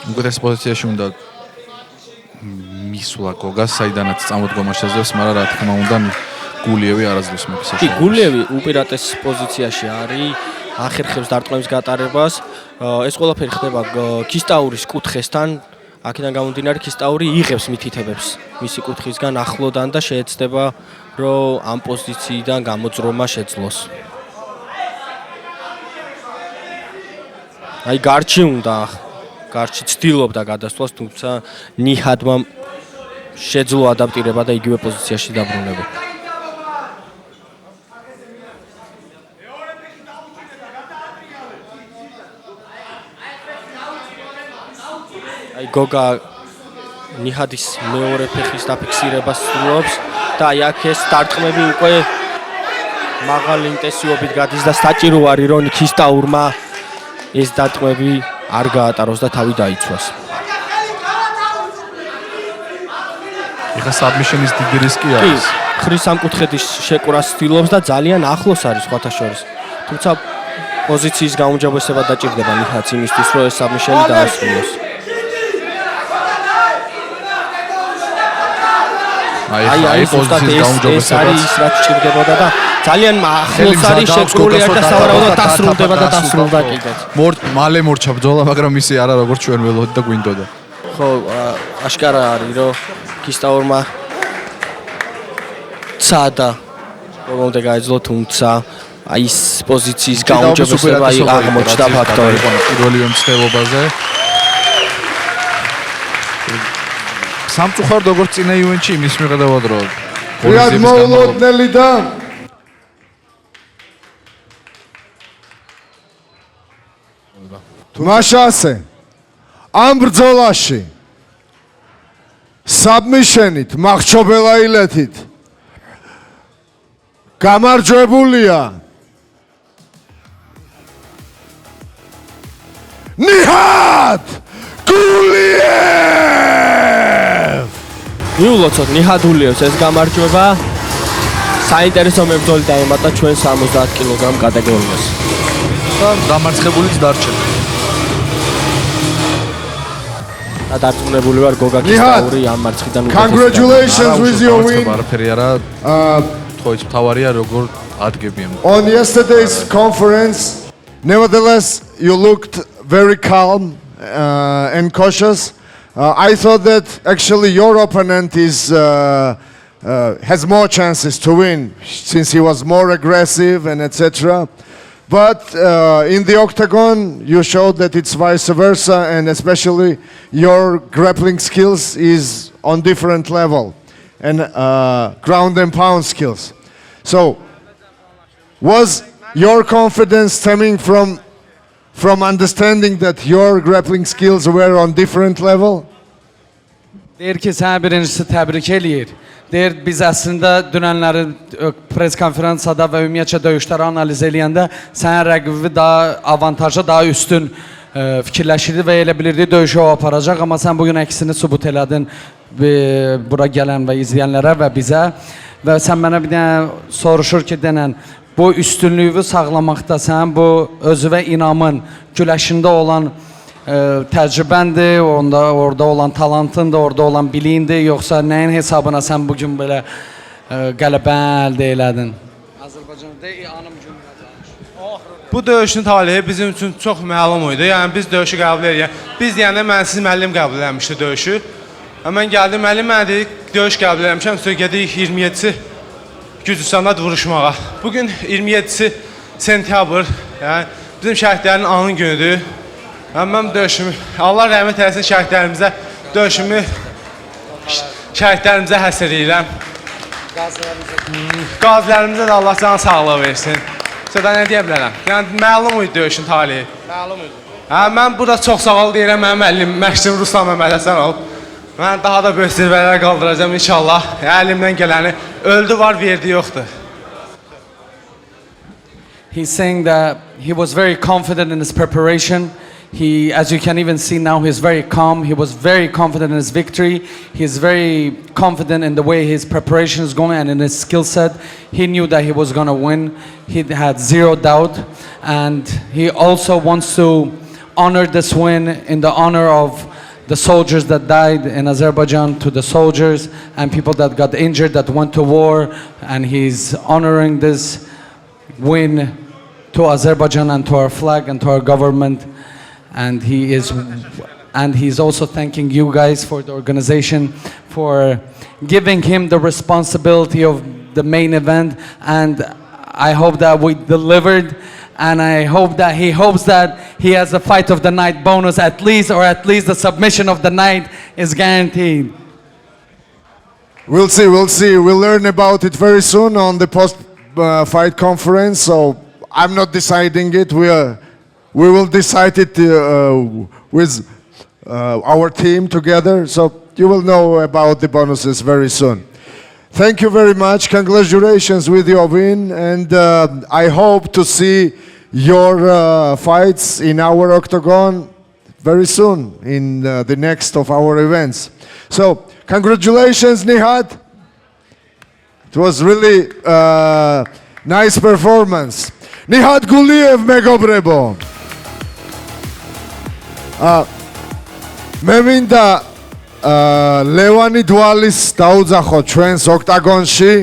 უკეთეს პოზიციაში უნდა მისვლა გოგას, საიდანაც წამოდგომა შეძლებს, მაგრამ რა თქმა უნდა გულიევი არაძლევს მეფის კი, გულიევი უპირატეს პოზიციაში არის, ახერხებს დარტყმების გატარებას. ეს ყველაფერი ხდება ქისტაურის კუთხესთან, აქედან გამომდინარე ქისტაური იღებს მითითებებს მისი კუთხისგან ახლოდან და შეეცდება რომ ამ პოზიციიდან გამოძრომა შეძლოს. აი გარჩი ცდილობდა გადასვლას, თუმცა ნიჰადმა შეძლო ადაპტირება და იგივე პოზიციაში დაბრუნება. აი გოგა ნიჰადის მეორე ფეხის დაფიქსირებას სრულობს და აი აქ ეს დარტყმები უკვე მაღალი ინტენსივობით გადის და საჭირო არის რომ ქისტაურმა ეს დარტყმები არ გაატაროს და თავი დაიცვას. ეხლა საბმიშენის დიდი რისკი არის. კი, ხრის სამკუთხედის შეკვრას ცდილობს და ძალიან ახლოს არის სხვათა შორის. თუმცა პოზიციის გაუმჯობესება დაჭირდება ნიჰადს იმისთვის, რომ ეს საბმიშენი დაასრულოს. აი პოზიციის გაუმჯობესება ის რაც ჭირდებოდა და ძალიან ახლოს არის შეკრული და სავარაუდოდ დასრულდება და დასრულდა კიდეც. მალე მორჩა ბრძოლა, მაგრამ ისი არა როგორც ჩვენ ველოდით და გვინდოდა. ხო, აშკარა არის რომ ქისტაურმა ცადა მომდე გაეძლო, თუმცა აი ის პოზიციის გაუმჯობესება აღმოჩნდა ფაქტორი. პირველი მცდელობაზე. სამწუხაროდ როგორც წინა ივენტში იმის მიხედავად რომ რიად მოულოდნელი და თუმაშასე ამ ბრძოლაში საბმიშენით მახრჩობელაილეთით გამარჯვებულია ნიჰად გულიევ. მიულოცოთ ნიჰად გულიევს ეს გამარჯვება. საინტერესო მებრძოლი დაემატა ჩვენ 70 კილოგრამ კატეგორიას. და დამარცხებულიც დარჩა. და დარწმუნებული ვარ გოგა კისტაური ამ მარცხიდან Congratulations with your win. არაფერი არა. თქოიც მთავარია როგორ ადგებიან. On yesterday's conference, nevertheless, you looked very calm and cautious. I thought that actually your opponent has more chances to win since he was more aggressive and etc. But in the octagon, you showed that it's vice versa, and especially your grappling skills is on different level, and ground and pound skills. So, was your confidence stemming from understanding that your grappling skills were on different level? Deyir ki, sənə birincisi təbrik eləyir. Deyir, biz əslində dünənləri press konferansiyada və ümumiyyətcə döyüşləri analiz eləyəndə sənin rəqibi daha avantajlı, daha üstün fikirləşirdi və elə bilirdi döyüşü o aparacaq. Amma sən bugün əksini sübut elədin bura gələn və izləyənlərə və bizə. Və sən mənə bir dənə soruşur ki, denən, bu üstünlüyü sağlamaqda sən bu özüvə inamın, güləşində olan təcrübəndir, orada olan talantındır, orada olan biliyindir, yoxsa nəyin hesabına sən bugün belə qələbə əldə elədin? Azərbaycanda anım cümlə. Bu döyüşün talihi bizim üçün çox məlum idi. Yəni biz döyüşü qəbul edirik. Biz deyəndə mənsiz müəllim qəbul etmişdi döyüşü. Mən gəldim, müəllim mənə dedi, döyüş qəbul etmişəm, sonra gedirik 27-si Gürcüstanda vuruşmağa. Bugün 27-si sentyabr, yəni bizim şəhidlərin anın günüdür. Mən döyüşümü, Allah rəhmət eləsin şəhidlərimizə, döyüşümü şəhidlərimizə həsr edirəm. Qazilərimizə də Allah canı sağlığı versin. Sonra nə deyə bilərəm? Yəni, məlum idi döyüşün talihi. Məlum idi. Mən burada çox sağ ol deyirəm, mənim müəllim, məşqçim Ruslan Məmməd Həsənov. Mən daha da böyük zirvələrə qaldıracağım inşallah. Əlimdən gələni öldü var, verdi yoxdur. He's saying that he was very confident in his preparation. He, as you can even see now, he's very calm. He was very confident in his victory. He's very confident in the way his preparation is going and in his skill set. He knew that he was going to win. He had zero doubt. And he also wants to honor this win in the honor of the soldiers that died in Azerbaijan, to the soldiers and people that got injured, that went to war. And he's honoring this win to Azerbaijan and to our flag and to our government. And he's also thanking you guys for the organization for giving him the responsibility of the main event. And I hope that we delivered, and I hope that he hopes that he has a fight of the night bonus at least, or at least the submission of the night is guaranteed. We'll see. We'll learn about it very soon on the post-fight conference. So I'm not deciding it. We will decide it with our team together. So you will know about the bonuses very soon. Thank you very much. Congratulations with your win. And I hope to see your fights in our octagon very soon in the next of our events. So congratulations, Nihad. It was really nice performance. Nihad Guliev, megobrebo. მე მინდა ლევანი დვალის დაუძახო ჩვენს ოქტაგონში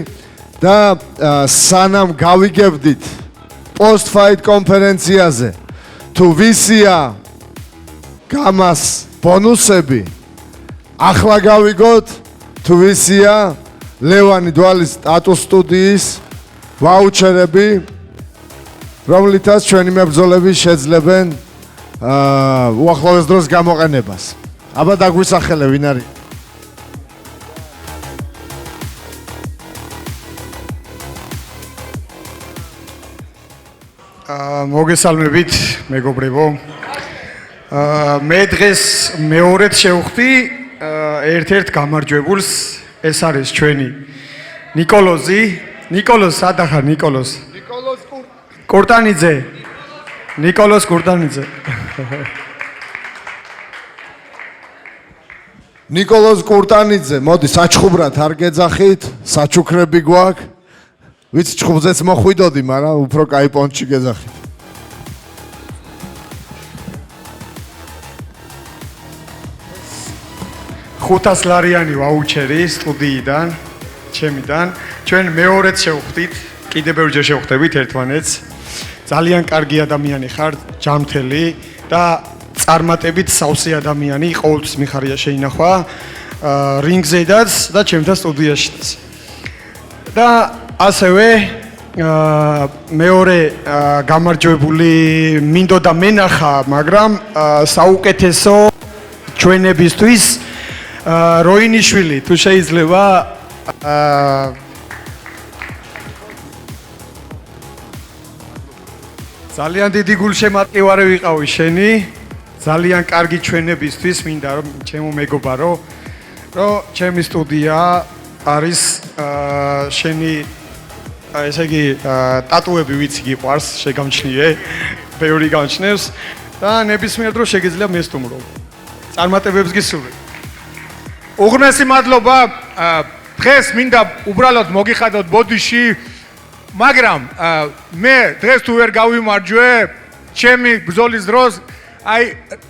და სანამ გავიგებდით post-fight კონფერენციაზე თუ ვისია გამას ბონუსები ახლა გავიგოთ თუ ვისია ლევანი დვალის სტატუს სტუდიის ვაუჩერები, რომლითაც ჩვენი მებრძოლები შეძლებენ უახლოეს დროს გამოყენებას. აბა დაგვისახელე ვინ არის? მოგესალმებით, მეგობრებო. მე დღეს მეორედ შევხვდი ერთ-ერთ გამარჯვებულს, ეს არის ჩვენი ნიკოლოზი. ნიკოლოზ, სად ახარ ნიკოლოზ? ნიკოლოზ კურტანიძე. ნიკოლოზ კურტანიძე. ნიკოლოზ კურტანიძე, მოდი საჩხუბრად არ გეძახით, საჩუქრები გვაქვს. ვიც ჩხუბზეც მოხვიდოდი, მაგრამ უფრო კაი პონჩი გეძახით. $500 ვაუჩერი სტუდიიდან, ჩემიდან. ჩვენ მეორედ შევხვდით, კიდევ ბევრჯერ შევხვდებით ერთმანეთს. ძალიან კარგი ადამიანი ხარ, ჯანმრთელი და წარმატებით სავსე ადამიანი, ყოველთვის მიხარია შეინახვა რინგზედაც და ჩემთან სტუდიაშიც. და ასევე მეორე გამარჯვებული მინდოდა მენახა, მაგრამ საუკეთესო ჩვენებისთვის როინიშვილი, თუ შეიძლება ძალიან დიდი გულშემატკივარი ვიყავი შენი, ძალიან კარგი ჩვენებისთვის, მინდა რომ ჩემო მეგობარო, რომ ჩემი სტუდია არის შენი ესე იგი ტატუები ვიცი გიყვარს, შეგამჩნიე, ბევრი გამჩნევს და ნებისმიერ დროს შეგიძლია მესტუმრო. წარმატებებს გისურვებ. უღრმესი მადლობა. დღეს მინდა უბრალოდ მოგიხადოთ ბოდიში, მაგრამ მე დღეს თუ ვერ გავიმარჯვე, ჩემი ბრძოლის დროს აი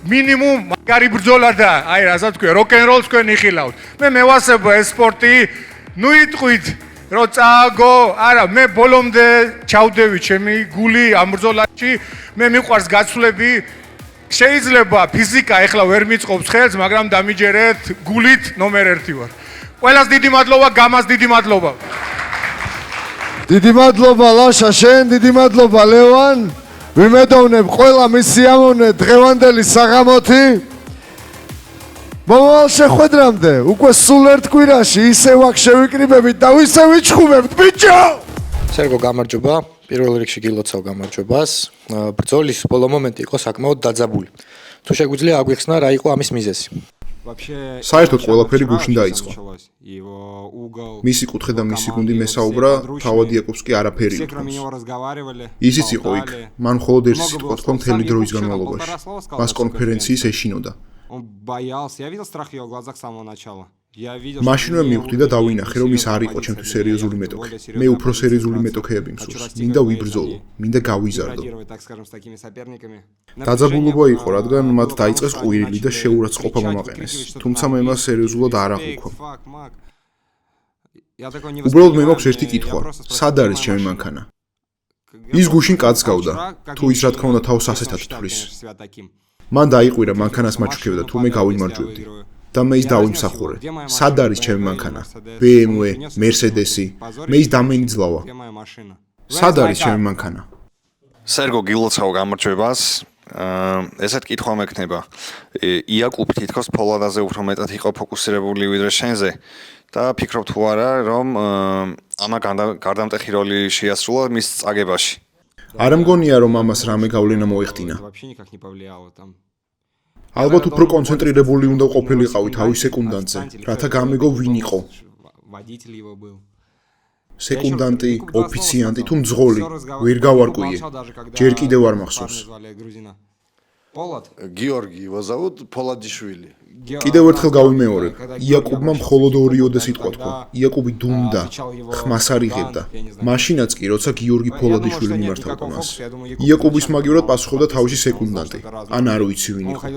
მინიმუმ მაგარი ბრძოლა და აი რასაც თქვი, როკ-ენ-როლს თქვენ იხილავთ. მე მევასება ეს სპორტი, ნუ იტყვით რომ წააგო, არა, მე ბოლომდე ჩავდევი ჩემი გული ამ ბრძოლაში, მე მიყვარს გაცვლები. შეიძლება ფიზიკა ეხლა ვერ მიწყობს ხელს, მაგრამ დამიჯერეთ გულით ნომერ 1 ვარ. ყველას დიდი მადლობა, გამას დიდი მადლობა. დიდი მადლობა ლაშა შენ, დიდი მადლობა ლევან. ვიმედოვნებ ყველა მის სიამოვნე დღევანდელი საღამოთი. მომავალ შეხვედრამდე უკვე სულ ერთ კვირაში ისევ აქ შევიკრიბებით და ისევ ვიჩხუბებთ, ბიჭო! სერგო, გამარჯობა. პირველ რიგში გილოცავ გამარჯვებას. ბრძოლის ბოლო მომენტი იყო საკმაოდ დაძაბული. თუ შეგვიძლია აგვიხსნა რა იყო ამის მიზეზი? საერთოდ ყველაფერი გუშინ დაიწყო. მისი კუთხე და მისი გუნდი მესაუბრა, თავად იაკობს კი არაფერი უთქვამს. ისიც იყო იქ, მან მხოლოდ ერთი სიტყვა თქვა მთელი დროის განმავლობაში. მას კონფერენციის ეშინოდა. მაშინვე მივხვდი და დავინახე, რომ ის არ იყო ჩემთვის სერიოზული მეტოქე. მე უფრო სერიოზული მეტოქეები მსურს. მინდა ვიბრძოლო, მინდა გავიზარდო. დაძაბულობა იყო, რადგან მათ დაიწყეს ყვირილი და შეურაცხყოფა მომაყენეს. თუმცა მე მას სერიოზულად არ აღვიქვამ. უბრალოდ მე მაქვს ერთი კითხვა, სად არის ჩემი მანქანა? ის გუშინ კაცს გავდა, თუ ის რა თქმა უნდა თავს ასეთად თვლის. მან დაიყვირა მანქანას მაჩუქებდა, თუ მე გავიმარჯვებდი. და მე ის დავიმსახურე. სად არის ჩემი მანქანა? BMW, Mercedes-ი. მე ის დამენიძლავა. სად არის ჩემი მანქანა? სერგო, გილოცავ გამარჯვებას. ესეთ კითხვა მექნება. იაკუბ თითქოს ფოლადაზე უფრო მეტად იყო ფოკუსირებული ვიდრე შენზე და ფიქრობ თუ არა, რომ ამა გარდამტეხი როლი შეასრულა მის წაგებაში. არ მგონია, რომ ამას რამე გავლენა მოეხდინა. ალბათ უფრო კონცენტრირებული უნდა ყოფილიყავი თავის სეკუნდანტზე, რათა გამეგო ვინ იყო. სეკუნდანტი, ოფიციანტი თუ მძღოლი, ვერ გავარკვიე. ჯერ კიდევ არ მახსოვს. გიორგი его зовут Poladishvili. კიდევ ერთხელ გავიმეორებ. იაკუბმა მხოლოდ ორიოდე სიტყვა თქვა. იაკუბი დუმდა, ხმას არ იღებდა. მაშინაც კი, როცა გიორგი ფოლადიშვილი მიმართავდა მას. იაკუბის მაგივრად პასუხობდა თავისი სეკუნდანტი. ან არ ვიცი ვინ იყო.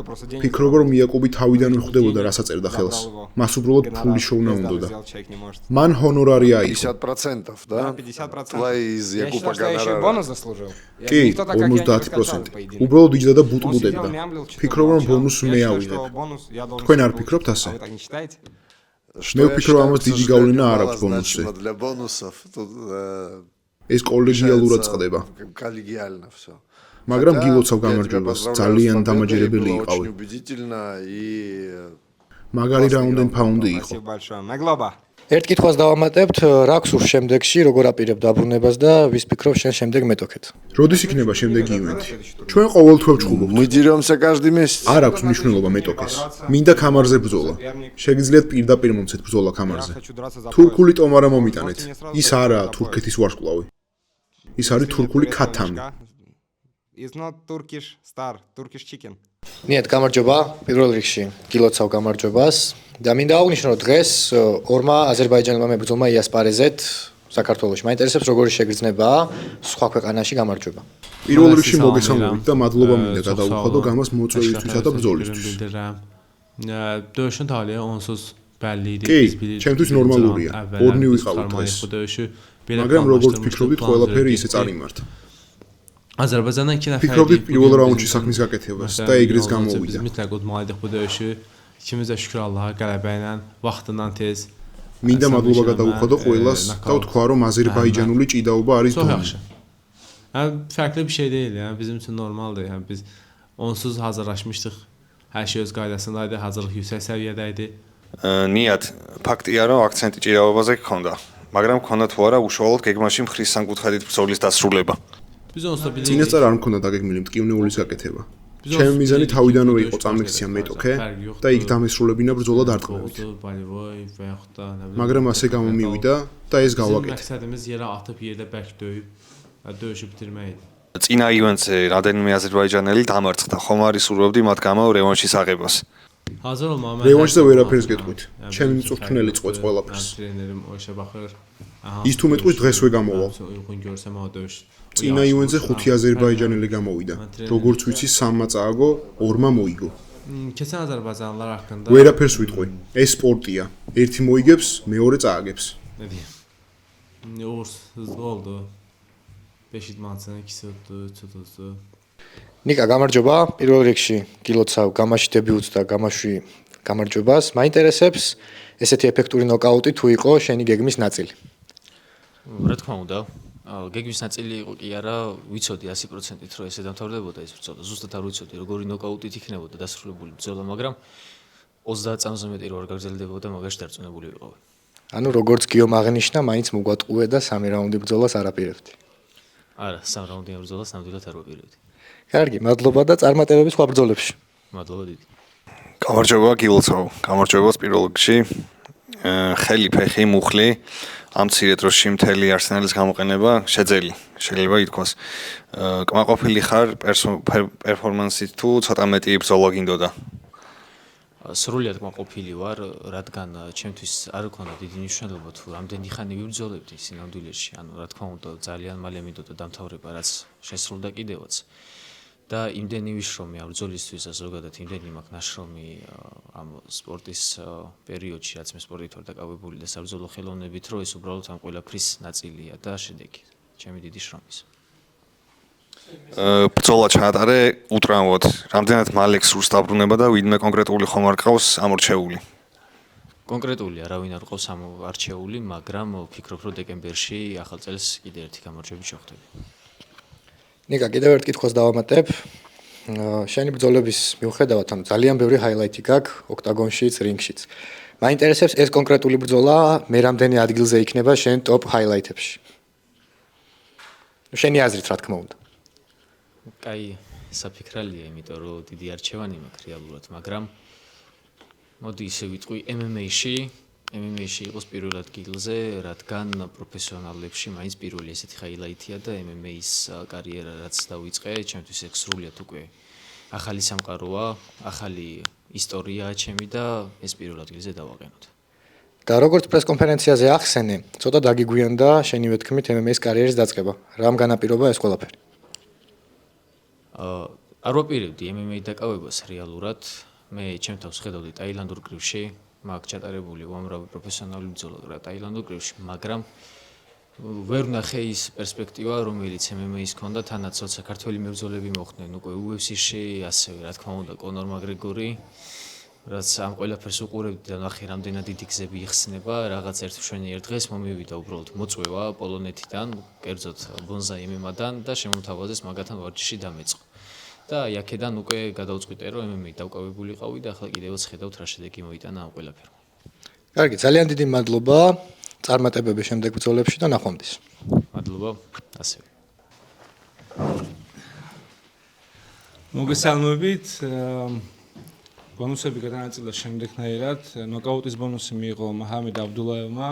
ფიქრობ, რომ იაკუბი თავიდან ხვდებოდა რასაც წერდა ხელს. მას უბრალოდ ფული შოვნა უნდოდა. მან ჰონორარი აიღო. 50%, да? Твои из Якуба гонорара. კი, 50%. უბრალოდ იჯდა და ბუტბუდებდა. ფიქრობ, რომ ბონუსს მე ავიღებ. თქვენ არ ფიქრობთ ასე? მე ვფიქრობ, ამას დიდი გავლენა არ აქვს ბონუსზე. Для бонусов тут ეს კოლეგიალურად წყდება. Коллегиально все. მაგრამ გილოცავ გამარჯვებას, ძალიან დამაჯერებელი იყავი. მაგარი რაუნდ ფაუნდი იყო. Спасибо большое. На глоба. ერთ კითხვას დავამატებთ, რა გსურს შემდეგში, როგორ აპირებ დაბრუნებას და ვის ფიქრობ შენ შემდეგ მეტოქეთ? როდის იქნება შემდეგი ივენთი? ჩვენ ყოველთვე ვჩხუბობთ. Мы деремся каждый месяц. არ აქვს მნიშვნელობა მეტოქეს. მინდა კამარზე ბრძოლა. შეგიძლიათ პირდაპირ მომცეთ ბრძოლა კამარზე. თურქული ტომარა მომიტანეთ. ის არაა თურქეთის ვარსკვლავი. ის არის თურქული ქათამი. Is not Turkish star, Turkish chicken. ნიათ გამარჯობა, პირველ რიგში გილოცავ გამარჯვებას და მინდა აღვნიშნო რომ დღეს ორმა აზერბაიჯანელმა მებრძოლმა იასპარეზეთ საქართველოში. მაინტერესებს როგორი შეგრძნება სხვა ქვეყანაში გამარჯვება. პირველ რიგში მოგესალმებით და მადლობა მინდა გადაუხადო გამას მოწვევისთვისა და ბრძოლისთვის. Dövüşün talihi onsuz bəlli idi. კი, ჩემთვის ნორმალურია. ორნი ვიყავით დღეს. მაგრამ როგორც ფიქრობდით, ყველაფერი ისე წარიმართა. Azərbaycandan 2 nəfər ფიქრობდით პირველ რაუნდში საქმის გაკეთებას და ეგრეც გამოვიდა. Mütləq udmalıyıq bu döyüşü. İkimiz də şükür Allaha qələbə ilə vaxtından tez. მინდა მადლობა გადაუხადო ყველას და ვთქვა რომ აზერბაიჯანული ჭიდაობა არის Çox დონე. yaxşı. Fərqli bir şey deyil, yəni bizim üçün normaldır. Yəni biz onsuz hazırlaşmışdıq. Hər şey öz qaydasında idi, hazırlıq yüksək səviyyədə idi. ნიათ, ფაქტია რომ აქცენტი ჭიდაობაზე გქონდა, მაგრამ გქონდა თუ არა უშუალოდ გეგმაში მხრის სამკუთხედით ბრძოლის დასრულება. Biz onsuz da bilirik. წინასწარ არ მქონდა დაგეგმილი მტკივნეულის გაკეთება. ჩემი მიზანი თავიდანვე იყო წამექცია მეტოქე და იქ დამესრულებინა ბრძოლა დარტყმებით. მაგრამ ასე გამომივიდა და ეს გავაკეთე. Məqsədimiz yerə atıb yerdə bərk döyüb döyüşü bitirmək idi. წინა ივენთზე რამდენიმე აზერბაიჯანელი დამარცხდა, ხომ არის სურვებდი მათ გამო რევანშის აღებას. Hazır olmağım. რევანშზე ვერაფერს გეტყვით. ჩემი მწვრთნელი წყვეტს ყველაფერს. Trenerim o işə baxır. ის თუ მეტყვის დღესვე გამოვალ. Uyğun görsəm o döyüş. წინა ივენთზე 5 აზერბაიჯანელი გამოვიდა. როგორც ვიცი, 3-მა წააგო, 2-მა მოიგო. Keçən Azərbaycanlılar haqqında ვერაფერს ვიტყვი. ეს სპორტია. ერთი მოიგებს, მეორე წააგებს. nə deyim? Uğursuzluq oldu. 5 idmançının ikisi uddu, 3 uduzdu. ნიკა გამარჯობა, პირველ რიგში გილოცავ გამაში დებიუტს და გამაში გამარჯვებას. მაინტერესებს ესეთი ეფექტური ნოკაუტი თუ იყო შენი გეგმის ნაწილი. რა თქმა უნდა, გეგმის ნაწილი იყო კი არა, ვიცოდი 100%-ით რომ ესე დამთავრდებოდა ეს ბრძოლა. ზუსტად არ ვიცოდი როგორი ნოკაუტით იქნებოდა დასრულებული ბრძოლა, მაგრამ 30 წამზე მეტი რო არ გაგრძელდებოდა, მაგაში დარწმუნებული ვიყავი. ანუ როგორც გიომ აღნიშნა, მაინც მოგვატყუე და 3 რაუნდი ბრძოლას არ აპირებდი. არა, 3 რაუნდი ბრძოლას ნამდვილად არ ვაპირებდი. კარგი, მადლობა და წარმატებები სხვა ბრძოლებში. მადლობა დიდი. გამარჯობა გილოცავ, გამარჯვებას პირველ რიგში. ხელი, ფეხი, მუხლი ამ ცირე დროში მთელი არსენალის გამოყენება შეძელი, შეიძლება ითქვას. კმაყოფილი ხარ პერფორმანსით თუ ცოტა მეტი ბრძოლა გინდოდა? სრულად კმაყოფილი ვარ, რადგან ჩემთვის არ გქონდა დიდი მნიშვნელობა თუ რამდენი ხანი ვიბრძოლებდი სინამდვილეში. ანუ რა თქმა უნდა, ძალიან მალე მინდოდა დამთავრება, რაც შესრულდა კიდევაც. და იმდენი ვიშრომი ამ ბრძოლისთვის და ზოგადად იმდენი მაქვს ნაშრომი ამ სპორტის პერიოდში, რაც მე სპორტით ვარ დაკავებული და საბრძოლო ხელოვნებით, რომ ეს უბრალოდ ამ ყველაფრის ნაწილია და შედეგი ჩემი დიდი შრომის. ბრძოლა ჩაატარე უტრამოდ. რამდენად მალე გსურს დაბრუნება და ვინმე კონკრეტული ხომ არ ყავს ამორჩეული? კონკრეტული არავინ არ ყავს ამორჩეული, მაგრამ ვფიქრობ, რომ დეკემბერში ახალ წელს კიდე ერთი გამარჯვებით შევხვდები. ნიკა, კიდევ ერთ კითხვას დავამატებ. შენი ბრძოლების მიუხედავად, ანუ ძალიან ბევრი ჰაილაითი გაქვს ოქტაგონშიც, რინგშიც. მაინტერესებს ეს კონკრეტული ბრძოლა მე რამდენი ადგილზე იქნება შენ ტოპ ჰაილაითებში? შენი აზრით, რა თქმა უნდა. კაი, საფიქრალია, იმიტომ რომ დიდი არჩევანი მაქვს რეალურად, მაგრამ მოდი ისე ვიტყვი MMA-ში იყოს პირველ ადგილზე, რადგან პროფესიონალებში მაინც პირველი ესეთი ჰაილაითია და MMA-ის კარიერა რაც დავიწყე, ჩემთვის ეს სრულიად უკვე ახალი სამყაროა, ახალი ისტორიაა ჩემი და ეს პირველ ადგილზე დავაყენოთ. და როგორც პრესკონფერენციაზე ახსენე, ცოტა დაგიგვიანდა შენივე თქმით MMA-ის კარიერის დაწყება. რამ განაპირობა ეს ყველაფერი? არ ვაპირებდი MMA დაკავებას რეალურად. მე ჩემ თავს ხედავდი ტაილანდურ კრივში, მაქვს ჩატარებული უამრავი პროფესიონალური ბრძოლა ტაილანდურ კრივში, მაგრამ ვერ ვნახე ის პერსპექტივა, რომელიც MMA-ის ჰქონდა, თანაც საქართველოს მებრძოლები მოხდნენ უკვე UFC-ში, ასევე რა თქმა უნდა კონორ მაგრეგორი, რაც ამ ყველაფერს უყურებდი და ნახე რამდენად დიდი გზები იხსნება, რაღაც ჩვენი ერთ დღეს მომივიდა უბრალოდ მოწვევა პოლონეთიდან, კერძოდ ბონზაი MMA-დან და შემომთავაზეს მაგათან ვარჯიში დამეწყო. და აქედან უკვე გადავწყვიტე, რომ MMA დავკავებულიყავი და ახლა კიდევაც ხედავთ რა შედეგი მოიტანა ამ ყველაფერმა. კარგი, ძალიან დიდი მადლობა წარმატებების შემდეგ ბრძოლებში და ნახვამდის. მადლობა, ასევე. მოგესალმებით. ბონუსები გადანაწილდა შემდეგნაირად. ნოკაუტის ბონუსი მიიღო მაჰამედ აბდულაევმა,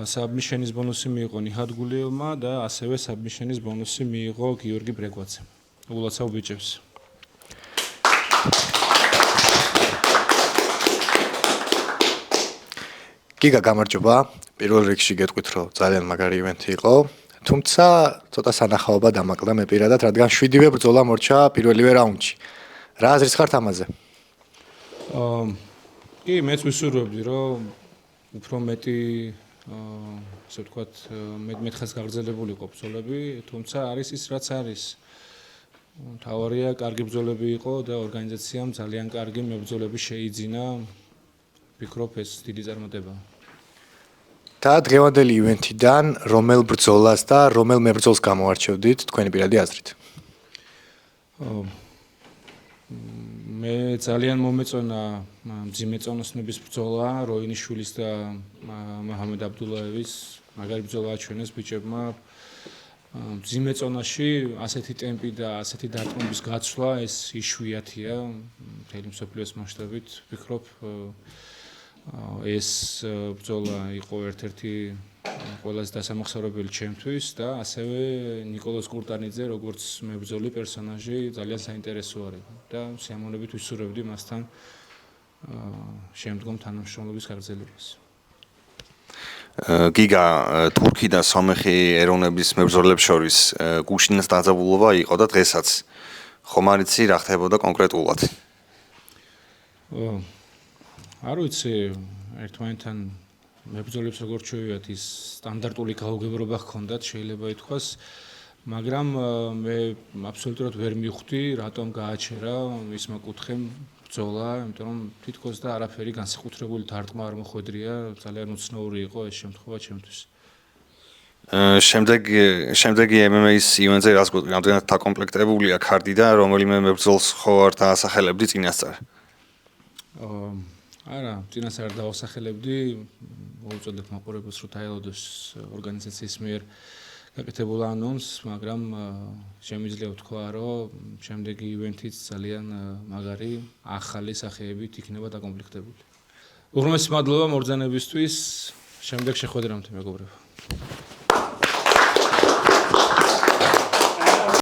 საბმიშენის ბონუსი მიიღო ნიჰად გულიევმა და ასევე საბმიშენის ბონუსი მიიღო გიორგი ბრეგვაძემ. ულოცავ ბიჭებს. გიგა გამარჯობა. პირველ რიგში გეტყვით, რომ ძალიან მაგარი ივენთი იყო. თუმცა ცოტა სანახაობა დამაკლდა მე პირადად, რადგან 7-ვე ბრძოლა მორჩა პირველივე რაუნდში. რა აზრის ხართ ამაზე? კი, მეც ვისურვებდი, რომ უფრო მეტი ასე ვთქვათ, მეტ-მეტხას გაგრძელებულიყო ბრძოლები, თუმცა არის ის რაც არის. თავარია, კარგი ბრძოლები იყო და ორგანიზაციამ ძალიან კარგი მებრძოლები შეიძინა. ვფიქრობ, ეს დიდი წარმატებაა. და დღევანდელი ივენთიდან რომელ ბრძოლას და რომელ მებრძოლს გამოარჩევდით თქვენი პირადი აზრით? მე ძალიან მომეწონა მძიმე წონასნების ბრძოლა როინიშვილის და მაჰამედ აბდულაევის. მაგარი ბრძოლა აჩვენეს ბიჭებმა. მძიმე წონაში ასეთი ტემპი და ასეთი დარტყმების გაცვლა ეს იშვიათია მთელი მსოფლიოს მასშტაბით. ვფიქრობ, ეს ბრძოლა იყო ერთ-ერთი ყველაზე დასამახსოვრებელი ჩემთვის და ასევე ნიკოლოზ კურტანიძე როგორც მებრძოლი პერსონაჟი ძალიან საინტერესო არის და სიამოვნებით ვისურვებდი მასთან შემდგომ თანამშრომლობის გაგრძელებას. გიგა, თურქი და სომეხი ეროვნების მებრძოლებს შორის გუშინას დაძაბულობა იყო და დღესაც ხომ არ იცი რა ხდებოდა კონკრეტულად? არ ვიცი, ერთმანეთთან მებრძოლებს როგორც შევიათ ის სტანდარტული გაუგებრობა ჰქონდათ, შეიძლება ითქვას, მაგრამ მე აბსოლუტურად ვერ მივხვდი, რატომ გააჩერა ისმა კუთხემ ბრძოლა, იმიტომ რომ თითქოს და არაფერი განსაკუთრებული დარტყმა არ მოხვედრია, ძალიან უცნაური იყო ეს შემთხვევა ჩემთვის. შემდეგი MMA-ის ივენტზე რამდენად დაკომპლექტებულია ქარდი და რომელიმე მებრძოლს ხო არ დაასახელებდი წინასწარ? არა, წინასწარ დავასახელებდი, მოუწოდებ მაყურებელს, რომ დაელოდოს ორგანიზაციის მიერ გაკეთებულ ანონსს, მაგრამ შემიძლია ვთქვა, რომ შემდეგი ივენთიც ძალიან მაგარი, ახალი სახეებით იქნება დაკომპლექტებული. უღრმესი მადლობა მობრძანებისთვის, შემდეგ შეხვედრამდე მეგობრებო.